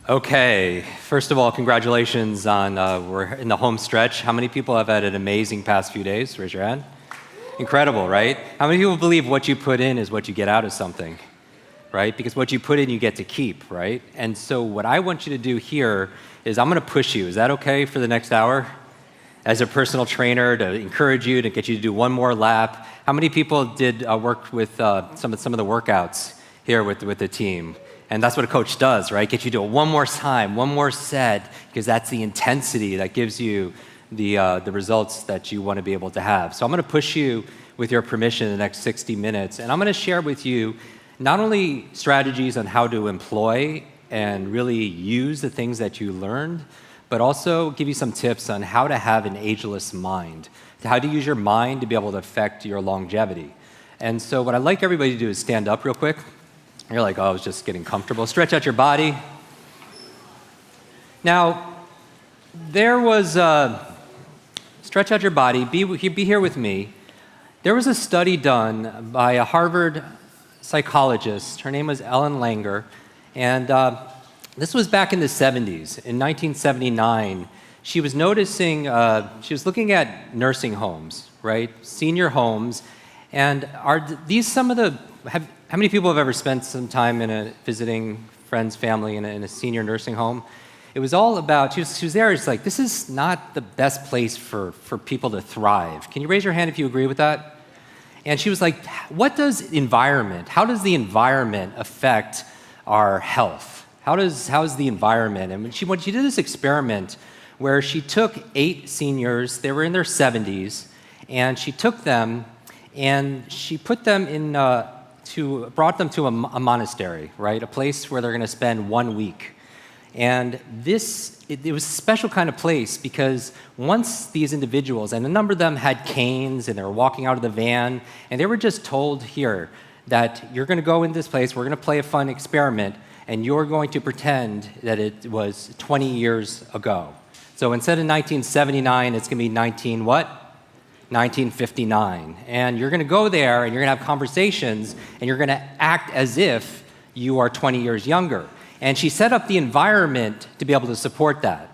Okay, first of all, congratulations on we're in the home stretch. How many people have had an amazing past few days? Raise your hand. Incredible, right? How many people believe what you put in is what you get out of something, right? Because what you put in, you get to keep, right? And so what I want you to do here is I'm going to push you. Is that okay for the next hour? As a personal trainer, to encourage you, to get you to do one more lap. How many people did work with some of the workouts here with the team? And that's what a coach does, right? Get you to do it one more time, one more set, because that's the intensity that gives you the results that you want to be able to have. So I'm going to push you, with your permission, in the next 60 minutes. And I'm going to share with you not only strategies on how to employ and really use the things that you learned, but also give you some tips on how to have an ageless mind, how to use your mind to be able to affect your longevity. And so what I'd like everybody to do is stand up real quick. You're like, oh, I was just getting comfortable. Stretch out your body. Now, there was, stretch out your body, be here with me. There was a study done by a Harvard psychologist. Her name was Ellen Langer. And this was back in the 70s. In 1979, she was noticing, she was looking at nursing homes, right? Senior homes. And are these some of the, how many people have ever spent some time visiting friends, family in a senior nursing home? It was all about, she was there, it's like, this is not the best place for people to thrive. Can you raise your hand if you agree with that? And she was like, how does the environment affect our health? How is the environment? And she did this experiment where she took 8 seniors, they were in their 70s, and she took them and she put them in, brought them to a monastery, right? A place where they're going to spend 1 week. And it was a special kind of place because once these individuals, and a number of them had canes and they were walking out of the van, and they were just told here that you're going to go in this place, we're going to play a fun experiment, and you're going to pretend that it was 20 years ago. So instead of 1979, it's going to be 1959. And you're going to go there and you're going to have conversations and you're going to act as if you are 20 years younger. And she set up the environment to be able to support that.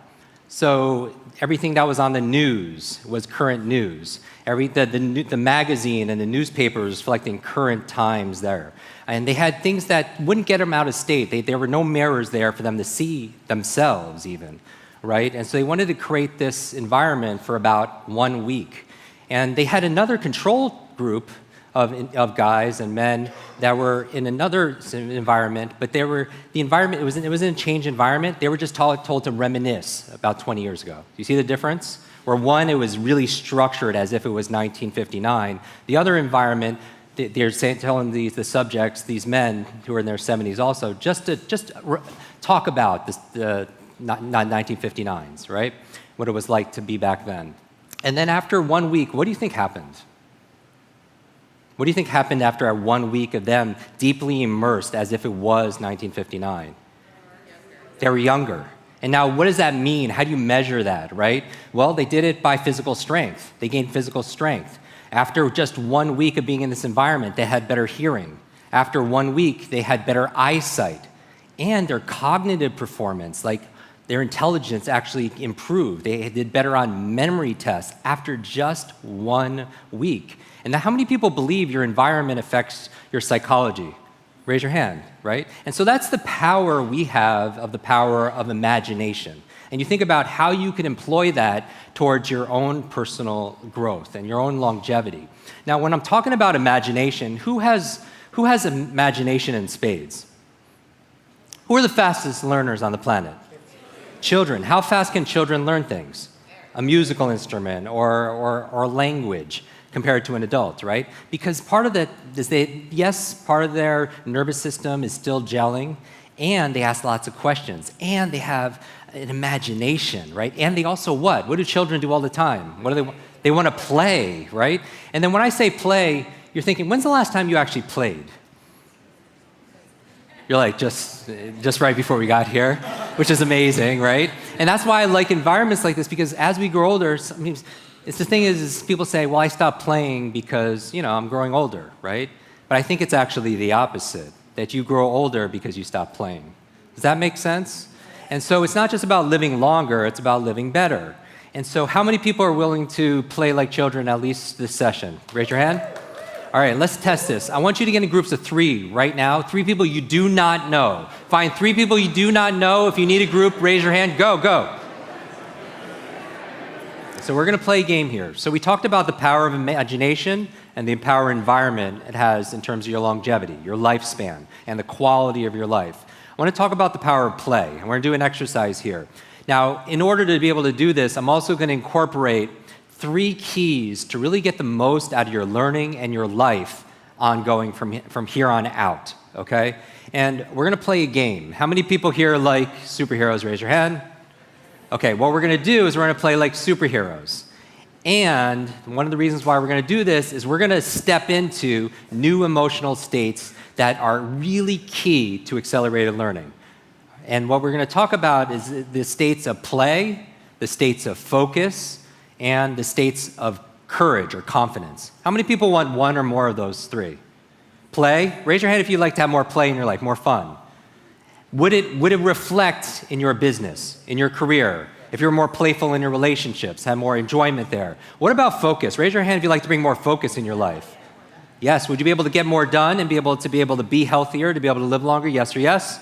So everything that was on the news was current news. The magazine and the newspapers reflecting current times there. And they had things that wouldn't get them out of state. There were no mirrors there for them to see themselves even, right? And so they wanted to create this environment for about 1 week. And they had another control group of guys and men that were in another environment, but the environment, it was in a changed environment. They were just told to reminisce about 20 years ago. Do you see the difference? Where one, it was really structured as if it was 1959. The other environment, they're telling the subjects, these men who are in their 70s also, just talk about the 1959s, right? What it was like to be back then. And then after 1 week, what do you think happened? What do you think happened after 1 week of them deeply immersed as if it was 1959? They were younger. And now what does that mean? How do you measure that, right? Well, they did it by physical strength. They gained physical strength. After just 1 week of being in this environment, they had better hearing. After 1 week, they had better eyesight. And their cognitive performance, like their intelligence actually improved. They did better on memory tests after just 1 week. And now how many people believe your environment affects your psychology? Raise your hand, right? And so that's the power we have of the power of imagination. And you think about how you can employ that towards your own personal growth and your own longevity. Now, when I'm talking about imagination, who has imagination in spades? Who are the fastest learners on the planet? Children. How fast can children learn things? A musical instrument or language compared to an adult, right? Because part of that is part of their nervous system is still gelling, and they ask lots of questions, and they have an imagination, right? And they also what? What do children do all the time? What do they want? They want to play, right? And then when I say play, you're thinking, when's the last time you actually played? You're like, just right before we got here, which is amazing, right? And that's why I like environments like this, because as we grow older, the thing is people say, well, I stopped playing because, I'm growing older, right? But I think it's actually the opposite, that you grow older because you stop playing. Does that make sense? And so it's not just about living longer, it's about living better. And so how many people are willing to play like children at least this session? Raise your hand. All right, let's test this. I want you to get in groups of 3 right now. 3 people you do not know. Find 3 people you do not know. If you need a group, raise your hand. Go, go. So we're going to play a game here. So we talked about the power of imagination and the power environment it has in terms of your longevity, your lifespan, and the quality of your life. I want to talk about the power of play, and we're going to do an exercise here. Now, in order to be able to do this, I'm also going to incorporate 3 keys to really get the most out of your learning and your life ongoing from here on out, okay? And we're going to play a game. How many people here like superheroes? Raise your hand. Okay, what we're going to do is we're going to play like superheroes. And one of the reasons why we're going to do this is we're going to step into new emotional states that are really key to accelerated learning. And what we're going to talk about is the states of play, the states of focus, and the states of courage or confidence. How many people want one or more of those 3? Play? Raise your hand if you'd like to have more play in your life, more fun. Would it reflect in your business, in your career? If you're more playful in your relationships, have more enjoyment there. What about focus? Raise your hand if you'd like to bring more focus in your life. Yes, would you be able to get more done and be able to be healthier, to be able to live longer? Yes or yes?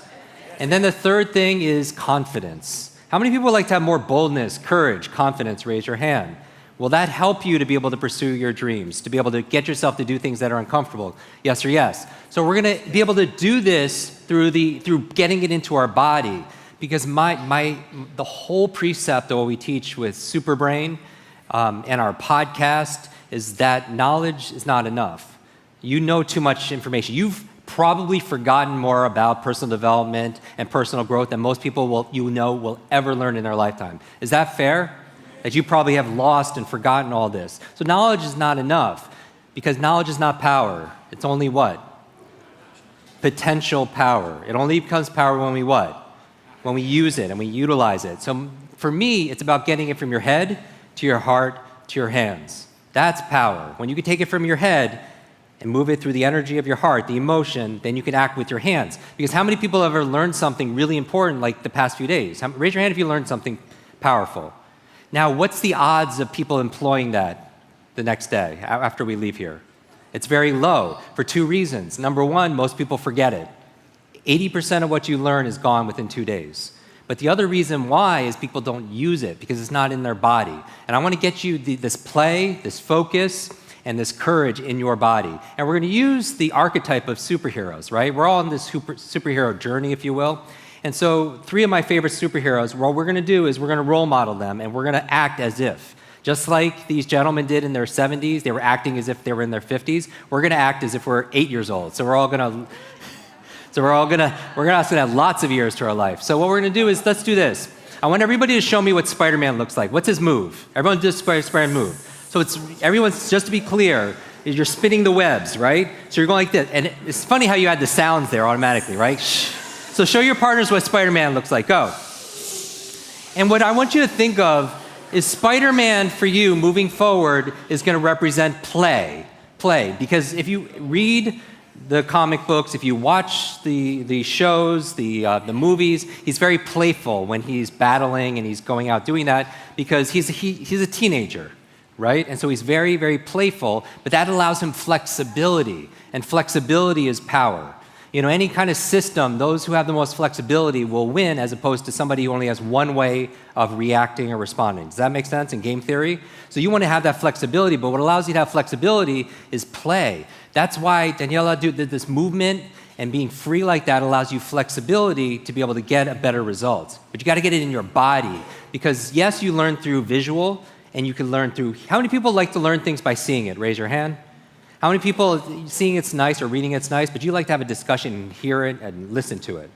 And then the third thing is confidence. How many people would like to have more boldness, courage, confidence? Raise your hand. Will that help you to be able to pursue your dreams, to be able to get yourself to do things that are uncomfortable? Yes or yes? So we're going to be able to do this through getting it into our body, because the whole precept of what we teach with Superbrain and our podcast is that knowledge is not enough. You know too much information. You've probably forgotten more about personal development and personal growth than most people will ever learn in their lifetime. Is that fair? That you probably have lost and forgotten all this. So knowledge is not enough, because knowledge is not power. It's only what? Potential power. It only becomes power when we what? When we use it and we utilize it. So for me, it's about getting it from your head to your heart to your hands. That's power. When you can take it from your head and move it through the energy of your heart, the emotion, then you can act with your hands. Because how many people have ever learned something really important like the past few days? Raise your hand if you learned something powerful. Now, what's the odds of people employing that the next day after we leave here? It's very low for 2 reasons. Number one, most people forget it. 80% of what you learn is gone within 2 days. But the other reason why is people don't use it, because it's not in their body. And I want to get you this play, this focus, and this courage in your body. And we're going to use the archetype of superheroes, right? We're all on this superhero journey, if you will. And so 3 of my favorite superheroes, what we're going to do is we're going to role model them, and we're going to act as if. Just like these gentlemen did in their 70s, they were acting as if they were in their 50s. We're going to act as if we're 8 years old. So we're going to have lots of years to our life. So what we're going to do is, let's do this. I want everybody to show me what Spider-Man looks like. What's his move? Everyone does Spider-Man move. So everyone's, just to be clear, you're spinning the webs, right? So you're going like this. And it's funny how you add the sounds there automatically, right? Shh. So show your partners what Spider-Man looks like. Go. And what I want you to think of is Spider-Man for you moving forward is going to represent play. Play. Because if you read the comic books, if you watch the shows, the movies, he's very playful when he's battling and he's going out doing that, because he's a teenager, right? And so he's very, very playful, but that allows him flexibility, and flexibility is power. You know, any kind of system, those who have the most flexibility will win, as opposed to somebody who only has one way of reacting or responding. Does that make sense in game theory? So you want to have that flexibility, but what allows you to have flexibility is play. That's why Daniela did this movement, and being free like that allows you flexibility to be able to get a better result. But you got to get it in your body, because yes, you learn through visual, and you can learn through, how many people like to learn things by seeing it? Raise your hand. How many people, seeing it's nice or reading it's nice, but you like to have a discussion and hear it and listen to it?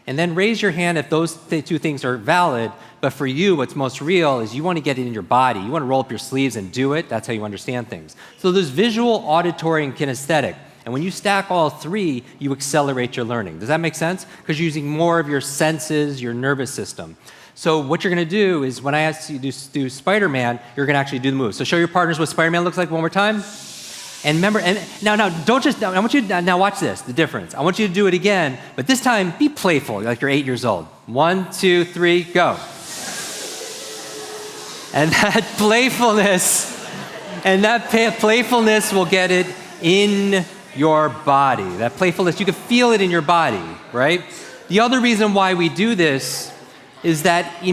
And then raise your hand if those 2 things are valid, but for you, what's most real is you want to get it in your body. You want to roll up your sleeves and do it. That's how you understand things. So there's visual, auditory, and kinesthetic. And when you stack all 3, you accelerate your learning. Does that make sense? Because you're using more of your senses, your nervous system. So what you're going to do is, when I ask you to do Spider-Man, you're going to actually do the move. So show your partners what Spider-Man looks like one more time. And remember, and now don't just, I want you to, now watch this, the difference. I want you to do it again, but this time be playful, like you're 8 years old. 1, 2, 3, go. And that playfulness will get it in your body. That playfulness, you can feel it in your body, right? The other reason why we do this is that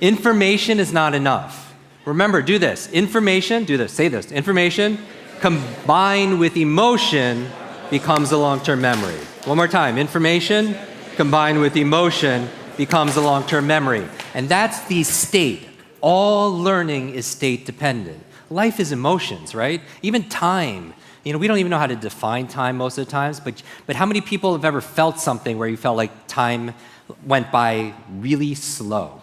information is not enough. Remember, do this. Information, do this, say this. Information combined with emotion becomes a long-term memory. One more time. Information combined with emotion becomes a long-term memory. And that's the state. All learning is state dependent. Life is emotions, right? Even time. We don't even know how to define time most of the times, but how many people have ever felt something where you felt like time went by really slow?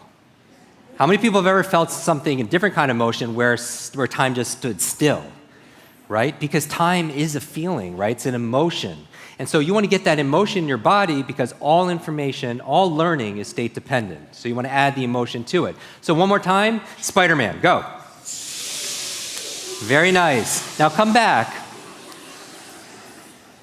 How many people have ever felt something, a different kind of emotion, where time just stood still, right? Because time is a feeling, right? It's an emotion. And so you want to get that emotion in your body because all information, all learning is state dependent. So you want to add the emotion to it. So one more time, Spider-Man, go. Very nice. Now come back.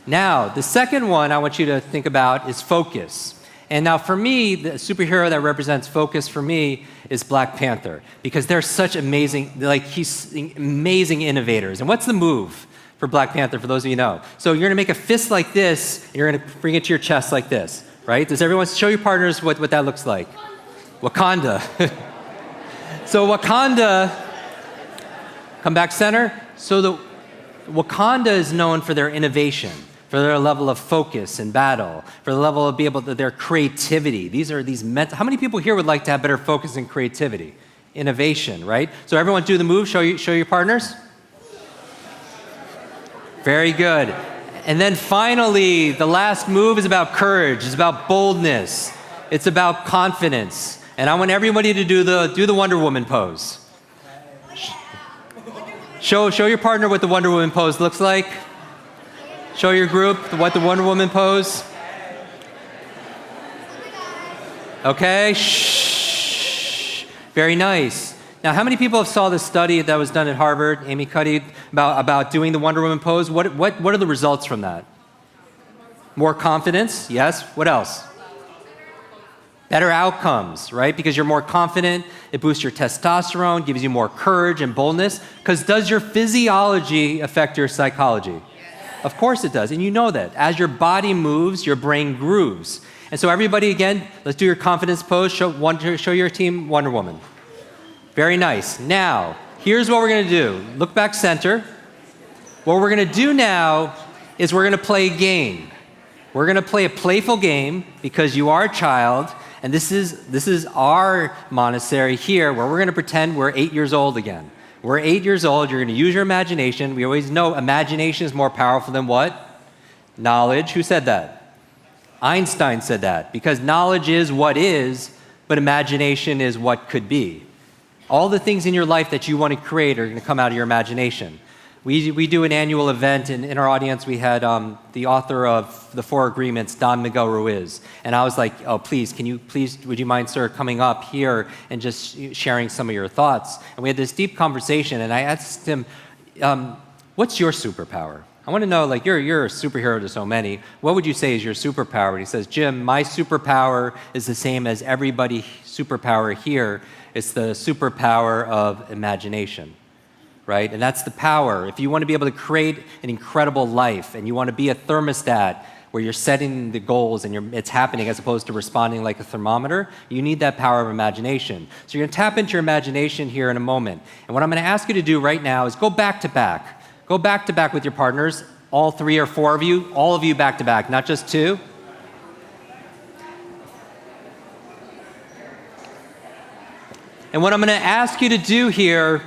Now, the second one I want you to think about is focus. And now for me, the superhero that represents focus for me is Black Panther, because they're such amazing innovators. And what's the move for Black Panther, for those of you who know? So you're gonna make a fist like this, and you're gonna bring it to your chest like this, right? Does everyone show your partners what that looks like? Wakanda. So Wakanda, come back center. So Wakanda is known for their innovation, for their level of focus in battle, for the level of their creativity. How many people here would like to have better focus and creativity? Innovation, right? So everyone do the move, show your partners. Very good. And then finally, the last move is about courage, it's about boldness, it's about confidence. And I want everybody to do the Wonder Woman pose. Show your partner what the Wonder Woman pose looks like. Show your group what the Wonder Woman pose. Okay, shh. Very nice. Now, how many people have saw the study that was done at Harvard, Amy Cuddy, about doing the Wonder Woman pose? What are the results from that? More confidence, yes. What else? Better outcomes, right? Because you're more confident, it boosts your testosterone, gives you more courage and boldness. Because does your physiology affect your psychology? Of course it does, and you know that. As your body moves, your brain grooves. And so everybody, again, let's do your confidence pose. Show your team Wonder Woman. Very nice. Now, here's what we're gonna do. Look back center. What we're gonna do now is we're gonna play a game. We're gonna play a playful game because you are a child, and this is our monastery here where we're gonna pretend we're 8 years old again. We're 8 years old, you're gonna use your imagination. We always know imagination is more powerful than what? Knowledge. Who said that? Einstein said that, because knowledge is what is, but imagination is what could be. All the things in your life that you want to create are gonna come out of your imagination. We do an annual event, and in our audience we had the author of The Four Agreements, Don Miguel Ruiz. And I was like, oh, would you mind, sir, coming up here and just sharing some of your thoughts? And we had this deep conversation, and I asked him, what's your superpower? I want to know, like, you're a superhero to so many. What would you say is your superpower? And he says, Jim, my superpower is the same as everybody's superpower here. It's the superpower of imagination. Right? And that's the power. If you want to be able to create an incredible life and you want to be a thermostat where you're setting the goals and it's happening as opposed to responding like a thermometer, you need that power of imagination. So you're going to tap into your imagination here in a moment. And what I'm going to ask you to do right now is go back to back. Go back to back with your partners, all 3 or 4 of you, all of you back to back, not just 2. And what I'm going to ask you to do here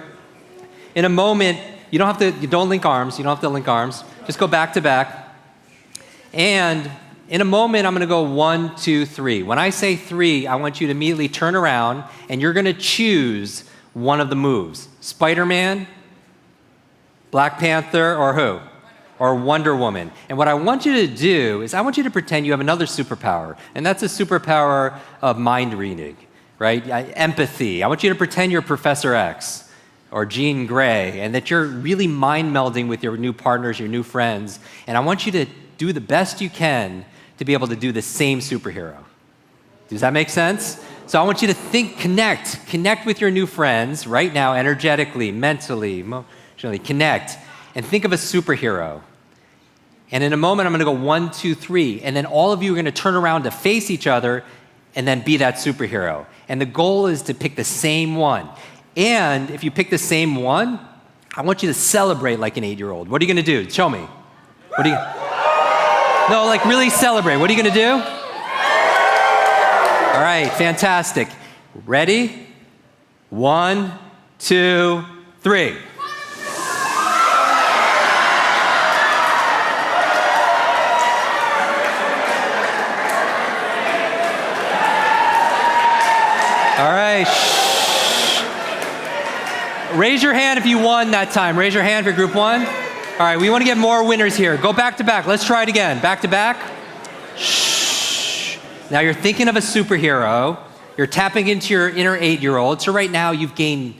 in a moment, you don't link arms, just go back to back. And in a moment, I'm gonna go 1, 2, 3. When I say 3, I want you to immediately turn around and you're gonna choose one of the moves. Spider-Man, Black Panther, or who? Or Wonder Woman. And what I want you to do is I want you to pretend you have another superpower, and that's a superpower of mind reading, right? Empathy. I want you to pretend you're Professor X or Jean Grey, and that you're really mind melding with your new partners, your new friends. And I want you to do the best you can to be able to do the same superhero. Does that make sense? So I want you to connect with your new friends right now, energetically, mentally, emotionally, connect, and think of a superhero. And in a moment, I'm gonna go 1, 2, 3, and then all of you are gonna turn around to face each other and then be that superhero. And the goal is to pick the same one. And if you pick the same one, I want you to celebrate like an 8-year-old. What are you gonna do? Show me. What are you? No, like really celebrate. What are you gonna do? All right, fantastic. Ready? 1, 2, 3. All right. Shh. Raise your hand if you won that time. Raise your hand for group 1. All right, we want to get more winners here. Go back to back. Let's try it again. Back to back. Shh. Now you're thinking of a superhero. You're tapping into your inner 8-year-old. So right now you've gained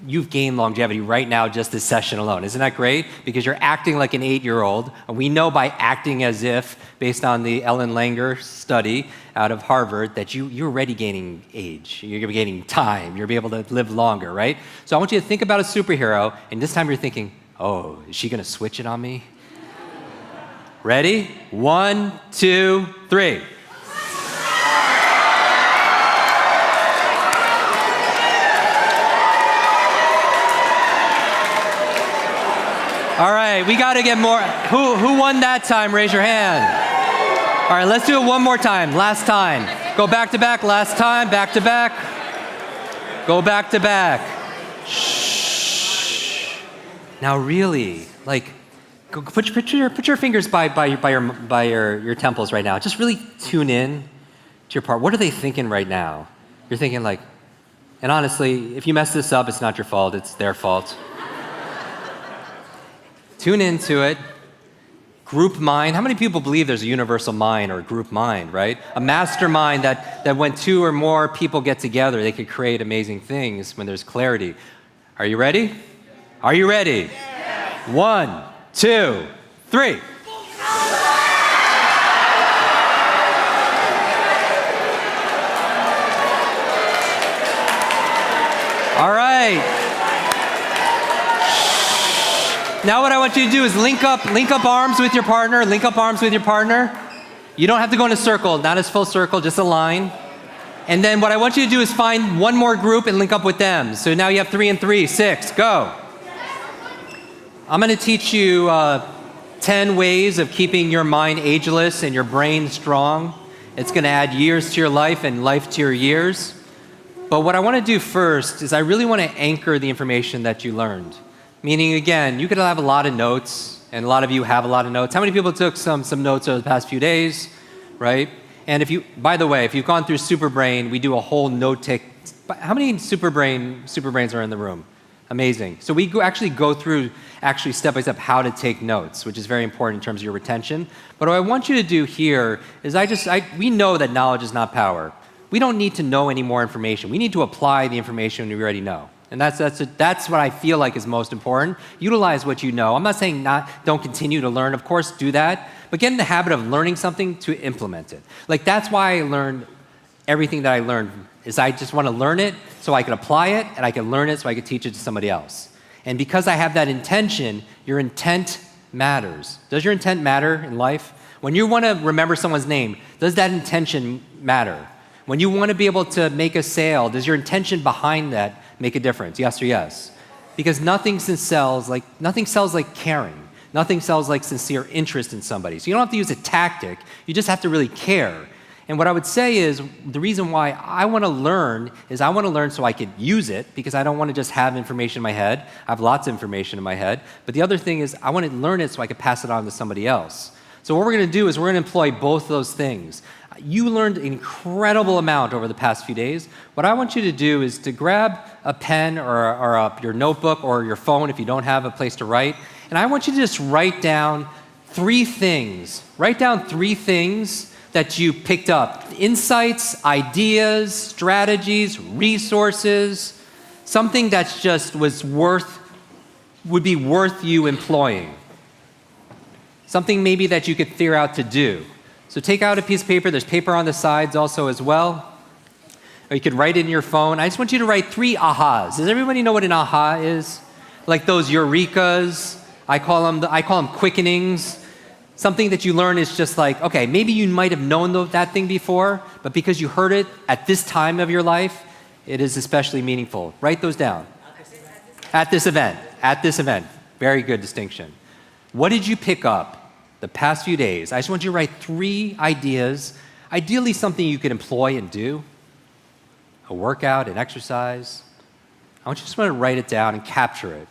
longevity right now just this session alone. Isn't that great? Because you're acting like an 8-year-old. And we know by acting as if, based on the Ellen Langer study out of Harvard, that you're already gaining age. You're gaining time. You'll be able to live longer, right? So I want you to think about a superhero, and this time you're thinking, oh, is she gonna switch it on me? Ready? 1, 2, 3. All right, we got to get more. Who won that time? Raise your hand. All right, let's do it one more time. Last time. Go back to back. Last time. Back to back. Go back to back. Shh. Now, really, like, put your fingers by your temples right now. Just really tune in to your part. What are they thinking right now? You're thinking like, and honestly, if you mess this up, it's not your fault. It's their fault. Tune into it. Group mind. How many people believe there's a universal mind or a group mind, right? A mastermind that when 2 or more people get together, they could create amazing things when there's clarity. Are you ready? Are you ready? Yes. 1, 2, 3. All right. Now what I want you to do is link up arms with your partner, link up arms with your partner. You don't have to go in a circle, not as full circle, just a line. And then what I want you to do is find one more group and link up with them. So now you have 3 and 3, 6, go. I'm gonna teach you 10 ways of keeping your mind ageless and your brain strong. It's gonna add years to your life and life to your years. But what I wanna do first is I really wanna anchor the information that you learned. Meaning, again, you could have a lot of notes, and a lot of you have a lot of notes. How many people took some notes over the past few days, right? And by the way, if you've gone through Superbrain, we do a whole note take. How many Superbrains are in the room? Amazing. So we actually go through step by step how to take notes, which is very important in terms of your retention. But what I want you to do here is we know that knowledge is not power. We don't need to know any more information. We need to apply the information we already know. And that's what I feel like is most important. Utilize what you know. I'm not saying don't continue to learn. Of course, do that. But get in the habit of learning something to implement it. Like, that's why I learned everything that I learned, is I just want to learn it so I can apply it, and I can learn it so I can teach it to somebody else. And because I have that intention, your intent matters. Does your intent matter in life? When you want to remember someone's name, does that intention matter? When you want to be able to make a sale, does your intention behind that make a difference? Yes or yes? Because nothing sells like caring. Nothing sells like sincere interest in somebody. So you don't have to use a tactic. You just have to really care. And what I would say is the reason why I want to learn is I want to learn so I could use it, because I don't want to just have information in my head. I have lots of information in my head. But the other thing is I want to learn it so I could pass it on to somebody else. So what we're going to do is we're going to employ both those things. You learned an incredible amount over the past few days. What I want you to do is to grab a pen or your notebook or your phone if you don't have a place to write. And I want you to just write down 3 things. Write down 3 things that you picked up. Insights, ideas, strategies, resources, something that's just would be worth you employing. Something maybe that you could figure out to do. So take out a piece of paper. There's paper on the sides also as well. or you could write it in your phone. I just want you to write 3 ahas. Does everybody know what an aha is? Like those eurekas. I call them quickenings. Something that you learn is just like, okay, maybe you might have known that thing before, but because you heard it at this time of your life, it is especially meaningful. Write those down. At this event. At this event. Very good distinction. What did you pick up the past few days? I just want you to write 3 ideas, ideally something you could employ and do, a workout, an exercise. I want you to write it down and capture it.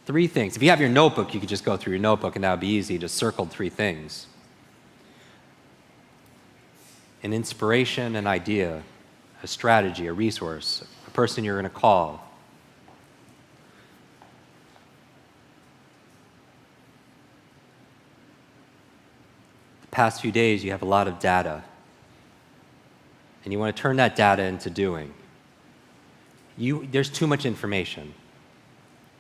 3 things. If you have your notebook, you could just go through your notebook and that would be easy. Just circled 3 things. An inspiration, an idea, a strategy, a resource, a person you're going to call. The past few days, you have a lot of data. And you want to turn that data into doing. There's too much information.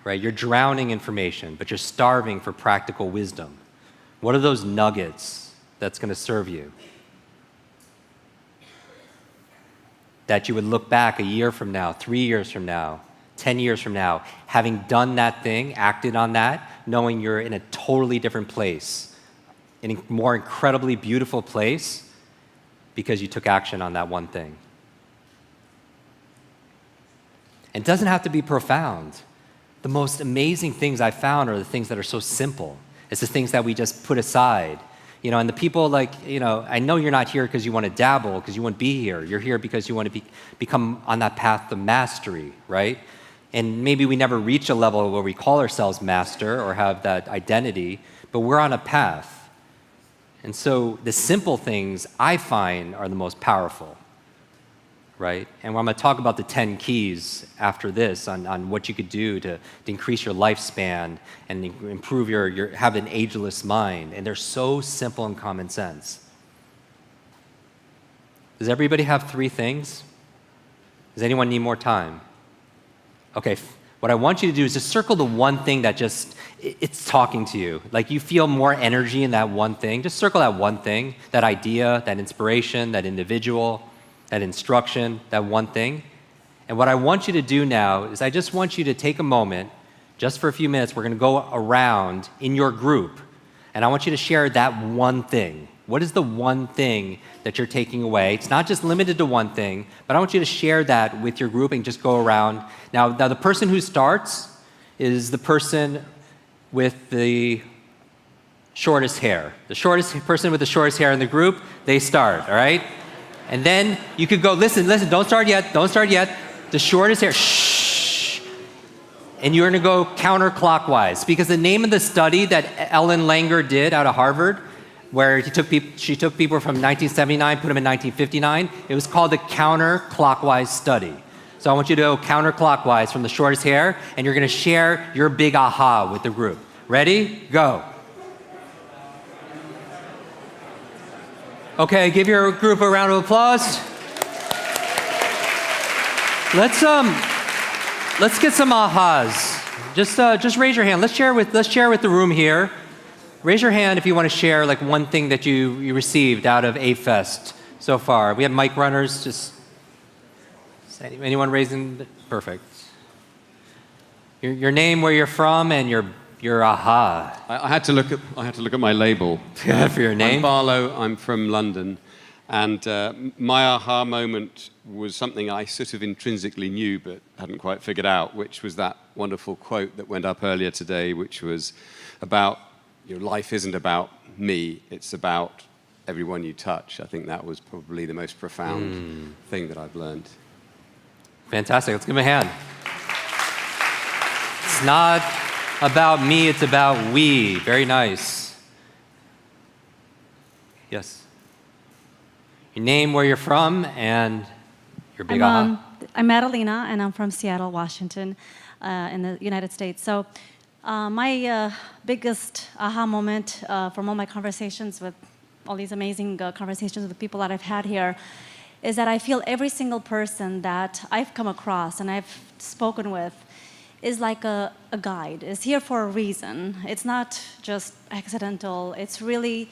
Right? You're drowning information, but you're starving for practical wisdom. What are those nuggets that's going to serve you? That you would look back a year from now, 3 years from now, 10 years from now, having done that thing, acted on that, knowing you're in a totally different place, in a more incredibly beautiful place, because you took action on that one thing. It doesn't have to be profound. The most amazing things I found are the things that are so simple. It's the things that we just put aside. And the people I know you're not here because you want to dabble, because you want to be here. You're here because you want to become on that path to mastery, right? And maybe we never reach a level where we call ourselves master or have that identity, but we're on a path. And so the simple things I find are the most powerful. Right? And I'm going to talk about the 10 keys after this on what you could do to increase your lifespan and improve have an ageless mind. And they're so simple and common sense. Does everybody have 3 things? Does anyone need more time? Okay, what I want you to do is just circle the one thing that it's talking to you. Like you feel more energy in that one thing. Just circle that one thing, that idea, that inspiration, that individual, that instruction, that one thing. And what I want you to do now is I just want you to take a moment, just for a few minutes, we're going to go around in your group, and I want you to share that one thing. What is the one thing that you're taking away? It's not just limited to one thing, but I want you to share that with your group and just go around. Now the person who starts is the person with the shortest hair. The shortest person with the shortest hair in the group, they start, all right? And then you could go, listen, don't start yet. The shortest hair, shh. And you're going to go counterclockwise, because the name of the study that Ellen Langer did out of Harvard, where she took people from 1979, put them in 1959, it was called the counterclockwise study. So I want you to go counterclockwise from the shortest hair, and you're going to share your big aha with the group. Ready? Go. Okay, give your group a round of applause. Let's get some ahas. Just raise your hand. Let's share with the room here. Raise your hand if you want to share like one thing that you received out of A-Fest so far. We have mic runners. Just anyone raising? Perfect. Your name, where you're from, and your aha. I had to look at my label. For your name? I'm Barlow. I'm from London, and my aha moment was something I sort of intrinsically knew but hadn't quite figured out, which was that wonderful quote that went up earlier today, which was about your life isn't about me; it's about everyone you touch. I think that was probably the most profound thing that I've learned. Fantastic. Let's give him a hand. It's not about me, it's about we. Very nice. Yes. Your name, where you're from, and your big aha. I'm Madalena, and I'm from Seattle, Washington, in the United States. So my biggest aha moment from all my conversations with all these amazing conversations with people that I've had here is that I feel every single person that I've come across and I've spoken with is like a guide. It's here for a reason. It's not just accidental. It's really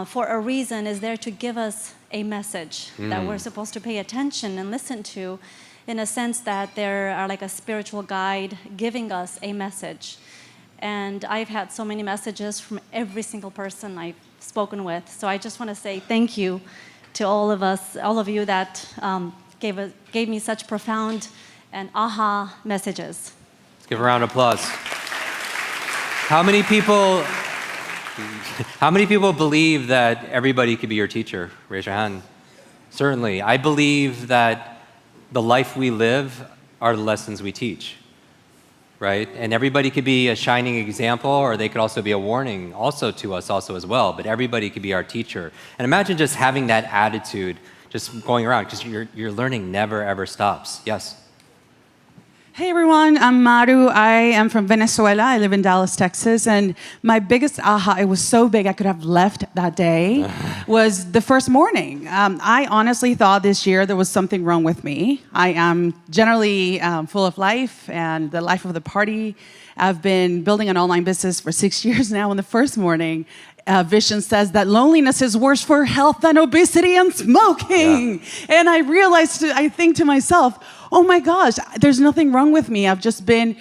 for a reason, is there to give us a message that we're supposed to pay attention and listen to, in a sense that they are like a spiritual guide giving us a message. And I've had so many messages from every single person I've spoken with. So I just want to say thank you to all of you that gave me such profound and aha messages. Let's give a round of applause. How many people believe that everybody could be your teacher? Raise your hand. Certainly. I believe that the life we live are the lessons we teach, right? And everybody could be a shining example, or they could also be a warning also to us also as well, but everybody could be our teacher. And imagine just having that attitude, just going around, because your learning never ever stops. Yes? Hey everyone, I'm Maru. I am from Venezuela. I live in Dallas, Texas. And my biggest aha, it was so big I could have left that day, was the first morning. I honestly thought this year there was something wrong with me. I am generally full of life and the life of the party. I've been building an online business for 6 years now. And the first morning, Vision says that loneliness is worse for health than obesity and smoking. Yeah. And I realized, I think to myself, oh my gosh, there's nothing wrong with me. I've just been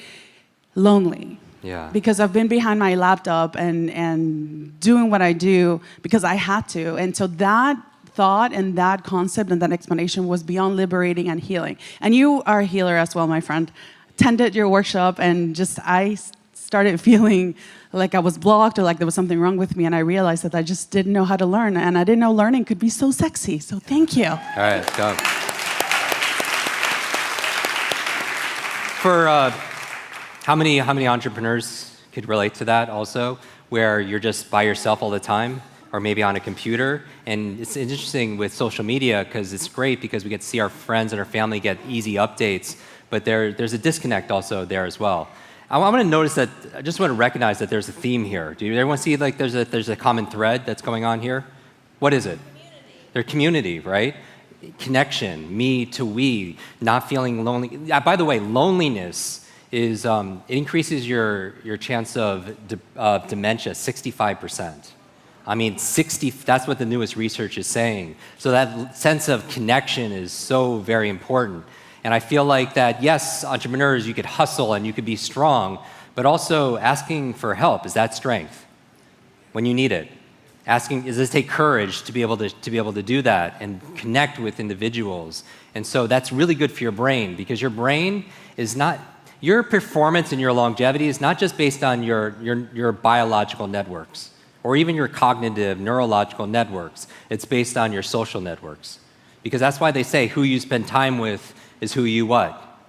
lonely. Yeah. Because I've been behind my laptop and doing what I do because I had to. And so that thought and that concept and that explanation was beyond liberating and healing. And you are a healer as well, my friend. Attended your workshop and I started feeling like I was blocked or like there was something wrong with me, and I realized that I just didn't know how to learn, and I didn't know learning could be so sexy. So thank you. All right, let's go. For how many entrepreneurs could relate to that also, where you're just by yourself all the time, or maybe on a computer? And it's interesting with social media because it's great because we get to see our friends and our family get easy updates, but there's a disconnect also there as well. I want to notice that, I just want to recognize that there's a theme here. Do everyone see like there's a common thread that's going on here? What is it? Community. Their community, right? Connection, me to we, not feeling lonely. By the way, loneliness is, it increases your chance of dementia 65%. I mean, that's what the newest research is saying. So that sense of connection is so very important. And I feel like that, yes, entrepreneurs, you could hustle and you could be strong, but also asking for help, is that strength when you need it? Asking, does it take courage to be able to do that and connect with individuals? And so that's really good for your brain, because your brain is not, your performance and your longevity is not just based on your biological networks or even your cognitive neurological networks. It's based on your social networks. Because that's why they say who you spend time with is who you what?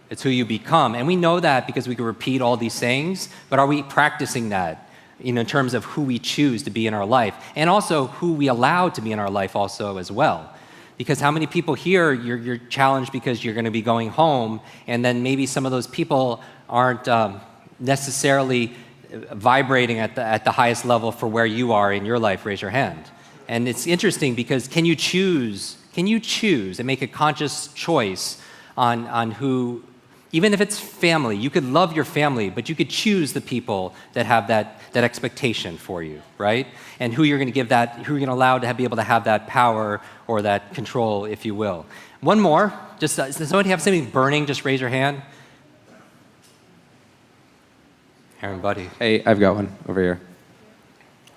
It's who you become. And we know that because we can repeat all these sayings, but are we practicing that in terms of who we choose to be in our life, and also who we allow to be in our life also as well? Because how many people here, you're challenged because you're going to be going home, and then maybe some of those people aren't necessarily vibrating at the highest level for where you are in your life? Raise your hand. And it's interesting because can you choose and make a conscious choice on who, even if it's family, you could love your family, but you could choose the people that have that expectation for you, right? And who you're going to give that, who you're going to allow to be able to have that power or that control, if you will. One more, just does somebody have something burning? Just raise your hand. Aaron, buddy. Hey, I've got one over here.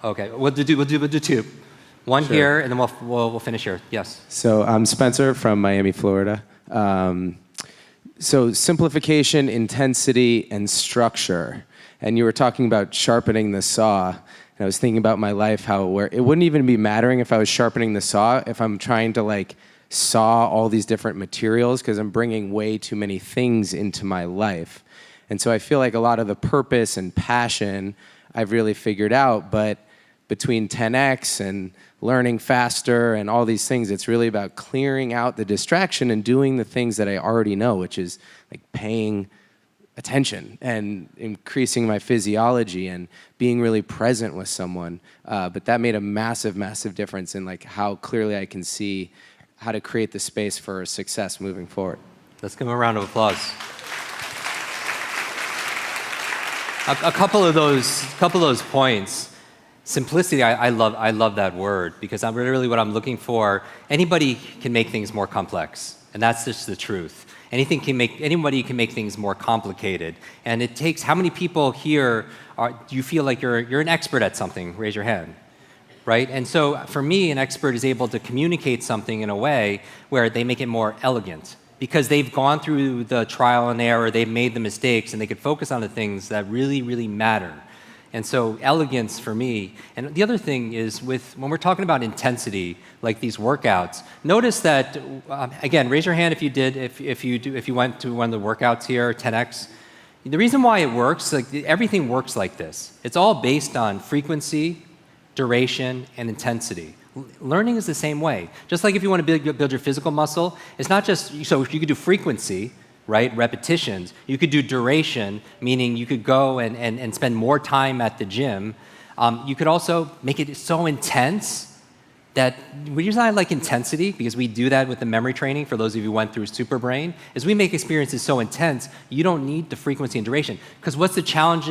Okay, we'll do two. One Sure. here, and then we'll finish here. Yes. So I'm Spencer from Miami, Florida. So simplification, intensity, and structure. And you were talking about sharpening the saw. And I was thinking about my life, where it wouldn't even be mattering if I was sharpening the saw if I'm trying to like saw all these different materials, because I'm bringing way too many things into my life. And so I feel like a lot of the purpose and passion I've really figured out, but between 10X and learning faster and all these things, it's really about clearing out the distraction and doing the things that I already know, which is like paying attention and increasing my physiology and being really present with someone. But that made a massive, massive difference in like how clearly I can see how to create the space for success moving forward. Let's give him a round of applause. A couple of those points. Simplicity, I love that word because I'm really what I'm looking for. Anybody can make things more complex, and that's just the truth. Anybody can make things more complicated, and it takes. How many people here do you feel like you're an expert at something? Raise your hand, right? And so for me, an expert is able to communicate something in a way where they make it more elegant because they've gone through the trial and error, they've made the mistakes, and they could focus on the things that really, really matter. And so elegance for me, and the other thing is when we're talking about intensity, like these workouts, notice that, again, raise your hand if you went to one of the workouts here, 10X. The reason why it works, like everything works like this. It's all based on frequency, duration, and intensity. Learning is the same way. Just like if you want to build your physical muscle, it's not just, so if you could do frequency, right, repetitions. You could do duration, meaning you could go and spend more time at the gym. You could also make it so intense that, the reason I like intensity, because we do that with the memory training, for those of you who went through Superbrain, is we make experiences so intense, you don't need the frequency and duration. Because what's the challenge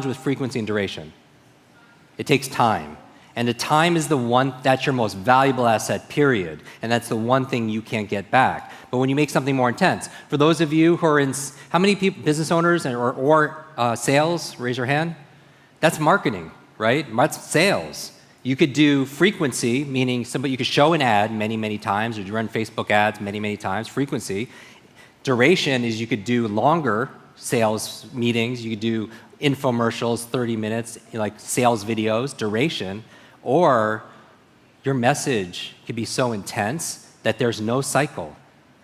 with frequency and duration? It takes time. And the time is that's your most valuable asset, period. And that's the one thing you can't get back. But when you make something more intense, for those of you who are how many people, business owners or sales, raise your hand? That's marketing, right? That's sales. You could do frequency, meaning you could show an ad many, many times, or you run Facebook ads many, many times, frequency. Duration is you could do longer sales meetings, you could do infomercials, 30 minutes, like sales videos, duration. Or your message could be so intense that there's no cycle,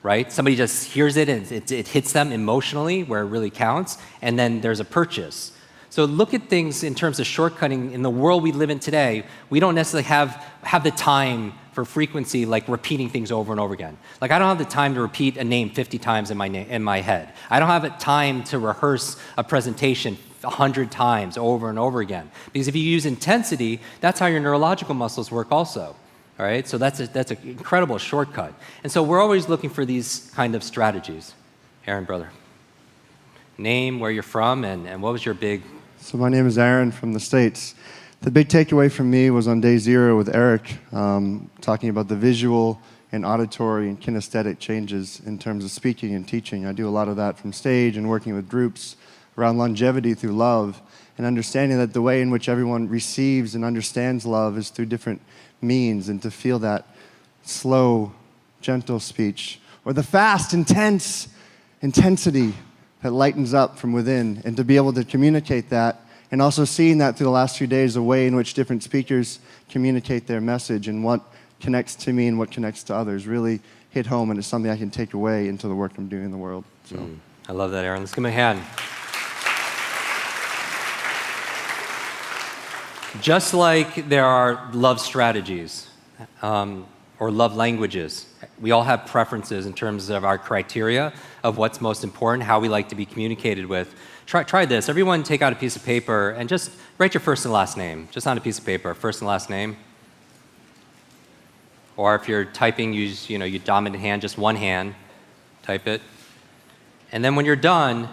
right? Somebody just hears it and it hits them emotionally where it really counts, and then there's a purchase. So look at things in terms of shortcutting. In the world we live in today, we don't necessarily have the time for frequency, like repeating things over and over again. Like I don't have the time to repeat a name 50 times in my head. I don't have the time to rehearse a presentation 100 times over and over again. Because if you use intensity, that's how your neurological muscles work also. All right, so that's an incredible shortcut. And so we're always looking for these kind of strategies. Aaron, brother. Name, where you're from, and what was your big... So my name is Aaron from the States. The big takeaway from me was on day 0 with Eric, talking about the visual and auditory and kinesthetic changes in terms of speaking and teaching. I do a lot of that from stage and working with groups around longevity through love, and understanding that the way in which everyone receives and understands love is through different means, and to feel that slow, gentle speech, or the fast, intense intensity that lightens up from within, and to be able to communicate that, and also seeing that through the last few days, the way in which different speakers communicate their message and what connects to me and what connects to others really hit home, and it's something I can take away into the work I'm doing in the world. So. I love that, Aaron. Let's give him a hand. Just like there are love strategies or love languages, we all have preferences in terms of our criteria of what's most important, how we like to be communicated with. Try this. Everyone take out a piece of paper and just write your first and last name, just on a piece of paper, first and last name. Or if you're typing, use your dominant hand, just one hand, type it. And then when you're done,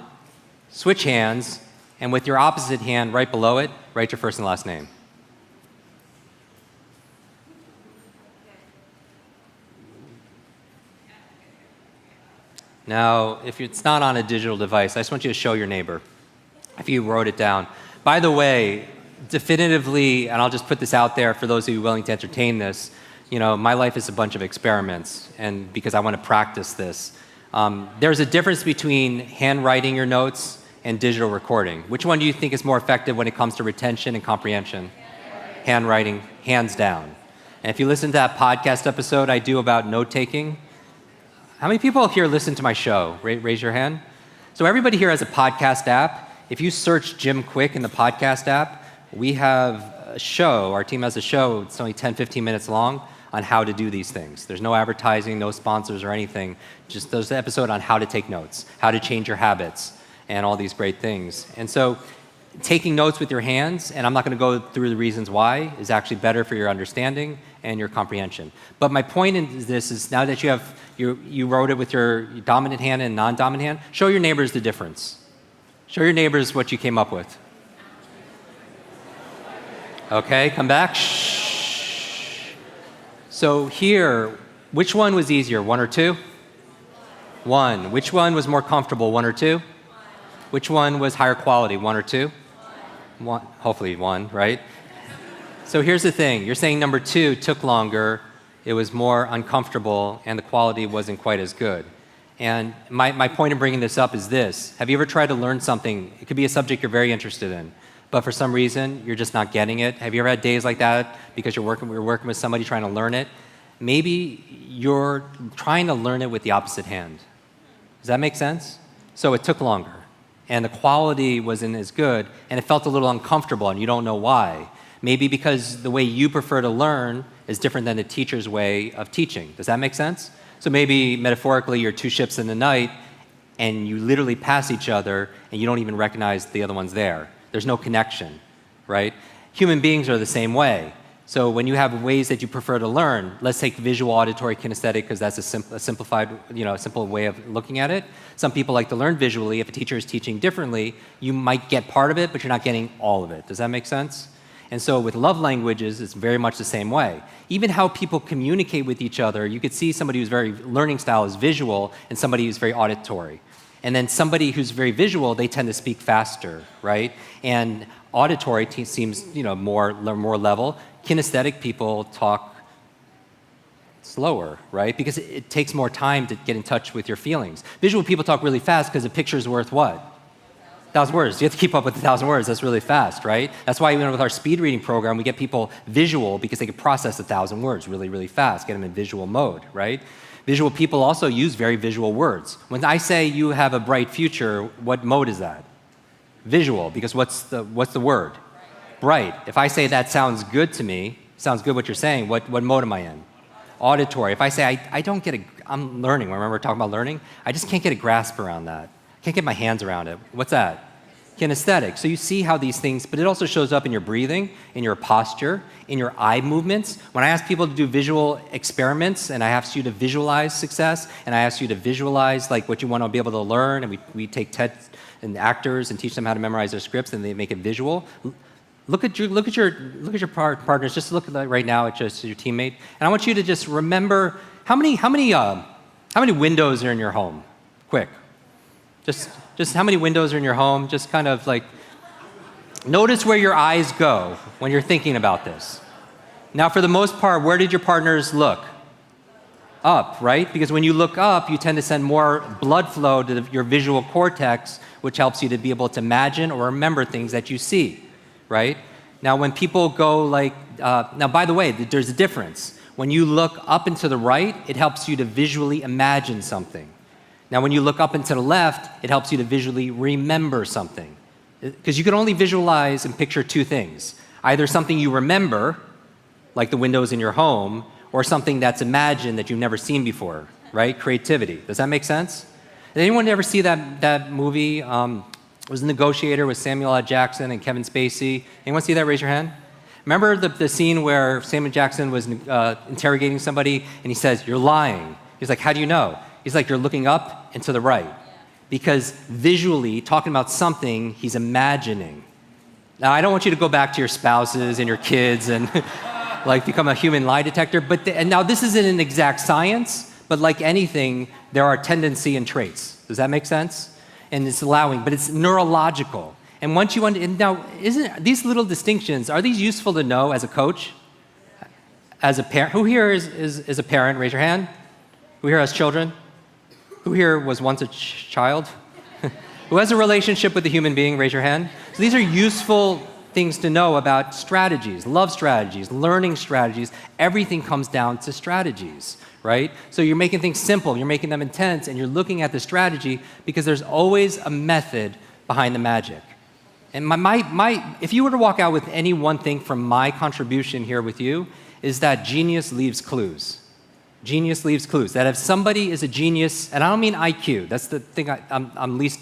switch hands, and with your opposite hand right below it, write your first and last name. Now, if it's not on a digital device, I just want you to show your neighbor if you wrote it down. By the way, definitively, and I'll just put this out there for those of you willing to entertain this, my life is a bunch of experiments, and because I want to practice this. There's a difference between handwriting your notes and digital recording. Which one do you think is more effective when it comes to retention and comprehension? Handwriting, hands down. And if you listen to that podcast episode I do about note-taking, how many people here listen to my show? Raise your hand. So everybody here has a podcast app. If you search Jim Kwik in the podcast app, we have a show, our team has a show, it's only 10, 15 minutes long, on how to do these things. There's no advertising, no sponsors or anything, just there's an episode on how to take notes, how to change your habits, and all these great things. And so taking notes with your hands, and I'm not going to go through the reasons why, is actually better for your understanding and your comprehension. But my point in this is now that you wrote it with your dominant hand and non-dominant hand, show your neighbors the difference. Show your neighbors what you came up with. Okay, come back. Shh. So here, which one was easier, 1 or 2? 1. Which one was more comfortable, 1 or 2? Which one was higher quality, 1 or 2? 1. Hopefully 1, right? So here's the thing. You're saying number 2 took longer, it was more uncomfortable, and the quality wasn't quite as good. And my point in bringing this up is this. Have you ever tried to learn something? It could be a subject you're very interested in, but for some reason, you're just not getting it. Have you ever had days like that because you're working with somebody trying to learn it? Maybe you're trying to learn it with the opposite hand. Does that make sense? So it took longer, and the quality wasn't as good, and it felt a little uncomfortable, and you don't know why. Maybe because the way you prefer to learn is different than the teacher's way of teaching. Does that make sense? So maybe metaphorically, you're 2 ships in the night, and you literally pass each other, and you don't even recognize the other one's there. There's no connection, right? Human beings are the same way. So when you have ways that you prefer to learn, let's take visual, auditory, kinesthetic, because that's a simplified, simple way of looking at it. Some people like to learn visually. If a teacher is teaching differently, you might get part of it, but you're not getting all of it. Does that make sense? And so with love languages, it's very much the same way. Even how people communicate with each other, you could see somebody who's very learning style is visual and somebody who's very auditory. And then somebody who's very visual, they tend to speak faster, right? And auditory seems, more level. Kinesthetic people talk slower, right? Because it takes more time to get in touch with your feelings. Visual people talk really fast because a picture is worth what? 1,000 words. You have to keep up with 1,000 words. That's really fast, right? That's why even with our speed reading program, we get people visual because they can process 1,000 words really, really fast, get them in visual mode, right? Visual people also use very visual words. When I say you have a bright future, what mode is that? Visual, because what's the word? Bright. If I say that sounds good to me, sounds good what you're saying, what mode am I in? Auditory. If I say I don't get I'm learning, remember talking about learning? I just can't get a grasp around that. Can't get my hands around it. What's that? Kinesthetic. So you see how these things, but it also shows up in your breathing, in your posture, in your eye movements. When I ask people to do visual experiments, and I ask you to visualize success, and I ask you to visualize like what you want to be able to learn, and we take TED and actors and teach them how to memorize their scripts, and they make it visual. Look at your partners. Just look at right now at just your teammate, and I want you to just remember how many windows are in your home. Quick. Just how many windows are in your home? Just kind of like notice where your eyes go when you're thinking about this. Now, for the most part, where did your partners look? Up, right? Because when you look up, you tend to send more blood flow to your visual cortex, which helps you to be able to imagine or remember things that you see, right? Now, when people go now, by the way, there's a difference. When you look up and to the right, it helps you to visually imagine something. Now, when you look up and to the left, it helps you to visually remember something. Because you can only visualize and picture 2 things. Either something you remember, like the windows in your home, or something that's imagined that you've never seen before, right? Creativity. Does that make sense? Did anyone ever see that movie? It was The Negotiator with Samuel L. Jackson and Kevin Spacey. Anyone see that? Raise your hand. Remember the scene where Samuel Jackson was interrogating somebody, and he says, "You're lying." He's like, "How do you know?" He's like, "You're looking up and to the right." Because visually, talking about something, he's imagining. Now, I don't want you to go back to your spouses and your kids and become a human lie detector. And now this isn't an exact science, but like anything, there are tendency and traits. Does that make sense? And it's allowing, but it's neurological. And once you now, isn't these little distinctions, are these useful to know as a coach? As a parent? Who here is a parent? Raise your hand. Who here has children? Who here was once a child? Who has a relationship with a human being? Raise your hand. So these are useful things to know about strategies, love strategies, learning strategies. Everything comes down to strategies, right? So you're making things simple, you're making them intense, and you're looking at the strategy because there's always a method behind the magic. And if you were to walk out with any one thing from my contribution here with you, is that genius leaves clues. Genius leaves clues. That if somebody is a genius, and I don't mean IQ, that's the thing I'm least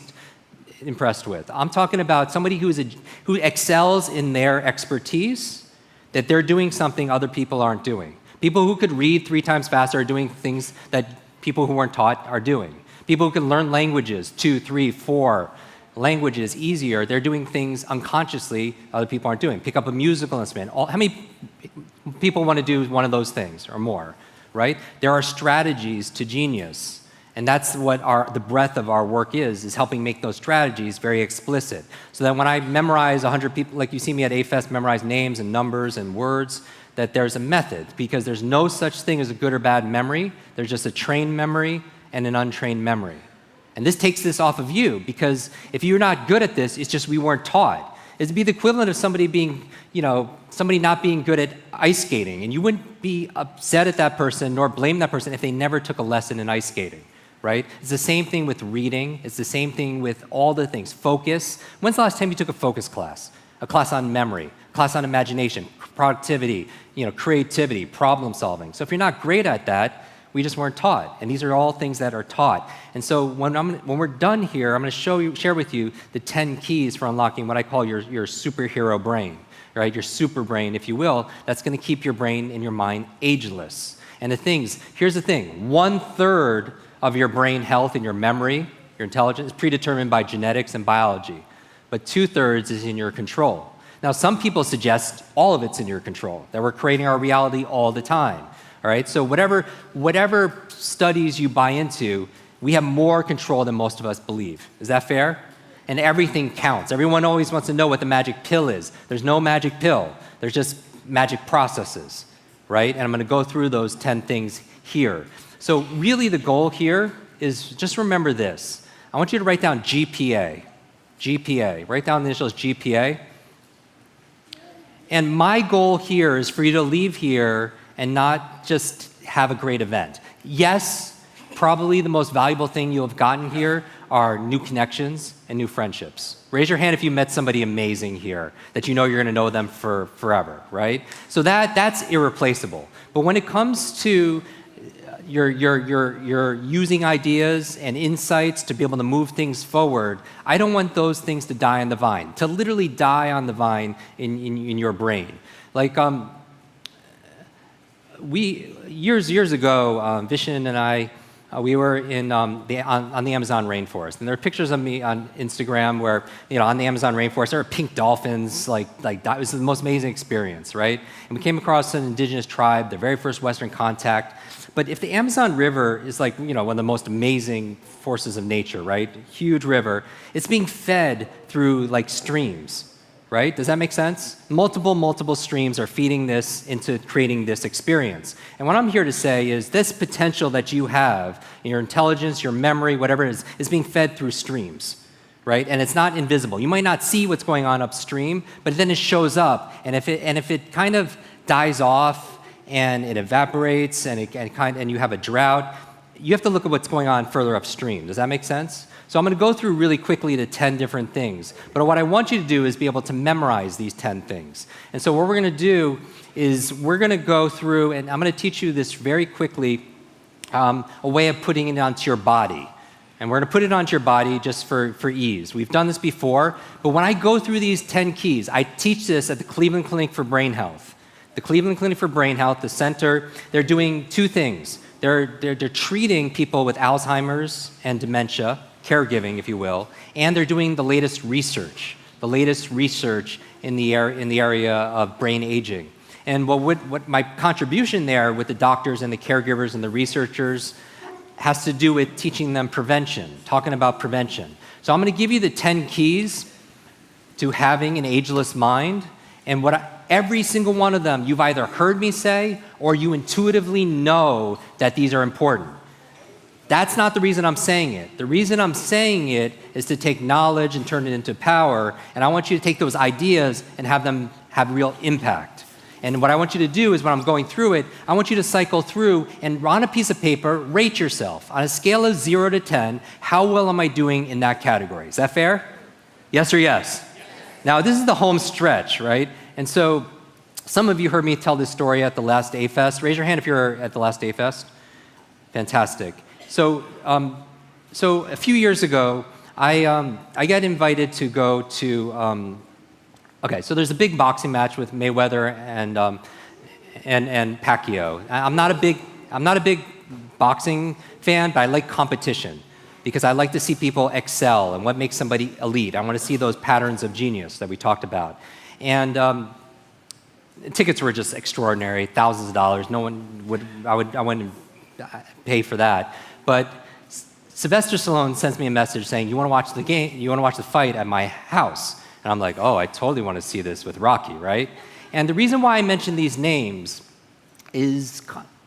impressed with. I'm talking about somebody who excels in their expertise, that they're doing something other people aren't doing. People who could read 3 times faster are doing things that people who weren't taught are doing. People who can learn languages 2, 3, 4 language is easier, they're doing things unconsciously other people aren't doing. Pick up a musical instrument. How many people want to do one of those things or more, right? There are strategies to genius. And that's what the breadth of our work is helping make those strategies very explicit. So that when I memorize 100 people, like you see me at A-Fest memorize names and numbers and words, that there's a method, because there's no such thing as a good or bad memory. There's just a trained memory and an untrained memory. And this takes this off of you, because if you're not good at this, it's just we weren't taught. It'd be the equivalent of somebody being, somebody not being good at ice skating, and you wouldn't be upset at that person nor blame that person if they never took a lesson in ice skating. Right? It's the same thing with reading. It's the same thing with all the things. Focus. When's the last time you took a focus class? A class on memory, a class on imagination, productivity, creativity, problem solving. So if you're not great at that, we just weren't taught. And these are all things that are taught. And so when we're done here, I'm going to share with you the 10 keys for unlocking what I call your superhero brain, right? Your super brain, if you will. That's going to keep your brain and your mind ageless. And here's the thing, 1/3 of your brain health and your memory, your intelligence, is predetermined by genetics and biology. But 2/3 is in your control. Now, some people suggest all of it's in your control, that we're creating our reality all the time. All right? So whatever studies you buy into, we have more control than most of us believe. Is that fair? And everything counts. Everyone always wants to know what the magic pill is. There's no magic pill. There's just magic processes, right? And I'm going to go through those 10 things here. So really the goal here is just remember this. I want you to write down GPA. GPA. Write down the initials GPA. And my goal here is for you to leave here and not just have a great event. Yes, probably the most valuable thing you'll have gotten here are new connections and new friendships. Raise your hand if you met somebody amazing here, that you know you're going to know them for forever, right? So that's irreplaceable. But when it comes to you're using ideas and insights to be able to move things forward, I don't want those things to die on the vine, to literally die on the vine in your brain. Like years ago, Vishen and I, we were on the Amazon rainforest, and there are pictures of me on Instagram where, on the Amazon rainforest, there are pink dolphins, like that was the most amazing experience, right? And we came across an indigenous tribe, their very first Western contact. But if the Amazon River is like, one of the most amazing forces of nature, right? Huge river, it's being fed through like streams, right? Does that make sense? Multiple streams are feeding this into creating this experience. And what I'm here to say is this potential that you have, your intelligence, your memory, whatever it is being fed through streams, right? And it's not invisible. You might not see what's going on upstream, but then it shows up. And if it kind of dies off and it evaporates and you have a drought, you have to look at what's going on further upstream. Does that make sense? So I'm going to go through really quickly the 10 different things. But what I want you to do is be able to memorize these 10 things. And so what we're going to do is we're going to go through, and I'm going to teach you this very quickly, a way of putting it onto your body. And we're going to put it onto your body just for ease. We've done this before, but when I go through these 10 keys, I teach this at the Cleveland Clinic for Brain Health. The Cleveland Clinic for Brain Health, the center, they're doing two things. They're treating people with Alzheimer's and dementia, caregiving, if you will, and they're doing the latest research in the area of brain aging. And what my contribution there with the doctors and the caregivers and the researchers has to do with teaching them prevention, talking about prevention. So I'm going to give you the 10 keys to having an ageless mind, and every single one of them you've either heard me say or you intuitively know that these are important. That's not the reason I'm saying it. The reason I'm saying it is to take knowledge and turn it into power, and I want you to take those ideas and have them have real impact. And what I want you to do is when I'm going through it, I want you to cycle through and on a piece of paper, rate yourself. On a scale of 0 to 10, how well am I doing in that category? Is that fair? Yes or yes? Now, this is the home stretch, right? And so some of you heard me tell this story at the last A-Fest. Raise your hand if you're at the last A-Fest. Fantastic. So a few years ago, I got invited to go to, so there's a big boxing match with Mayweather and Pacquiao. I'm not a big boxing fan, but I like competition. because I like to see people excel and what makes somebody elite. I want to see those patterns of genius that we talked about. And tickets were just extraordinary, thousands of dollars. No one would, I wouldn't pay for that. But Sylvester Stallone sends me a message saying, you want to watch the game, you want to watch the fight at my house? And I'm like, oh, I totally want to see this with Rocky, right? And the reason why I mention these names is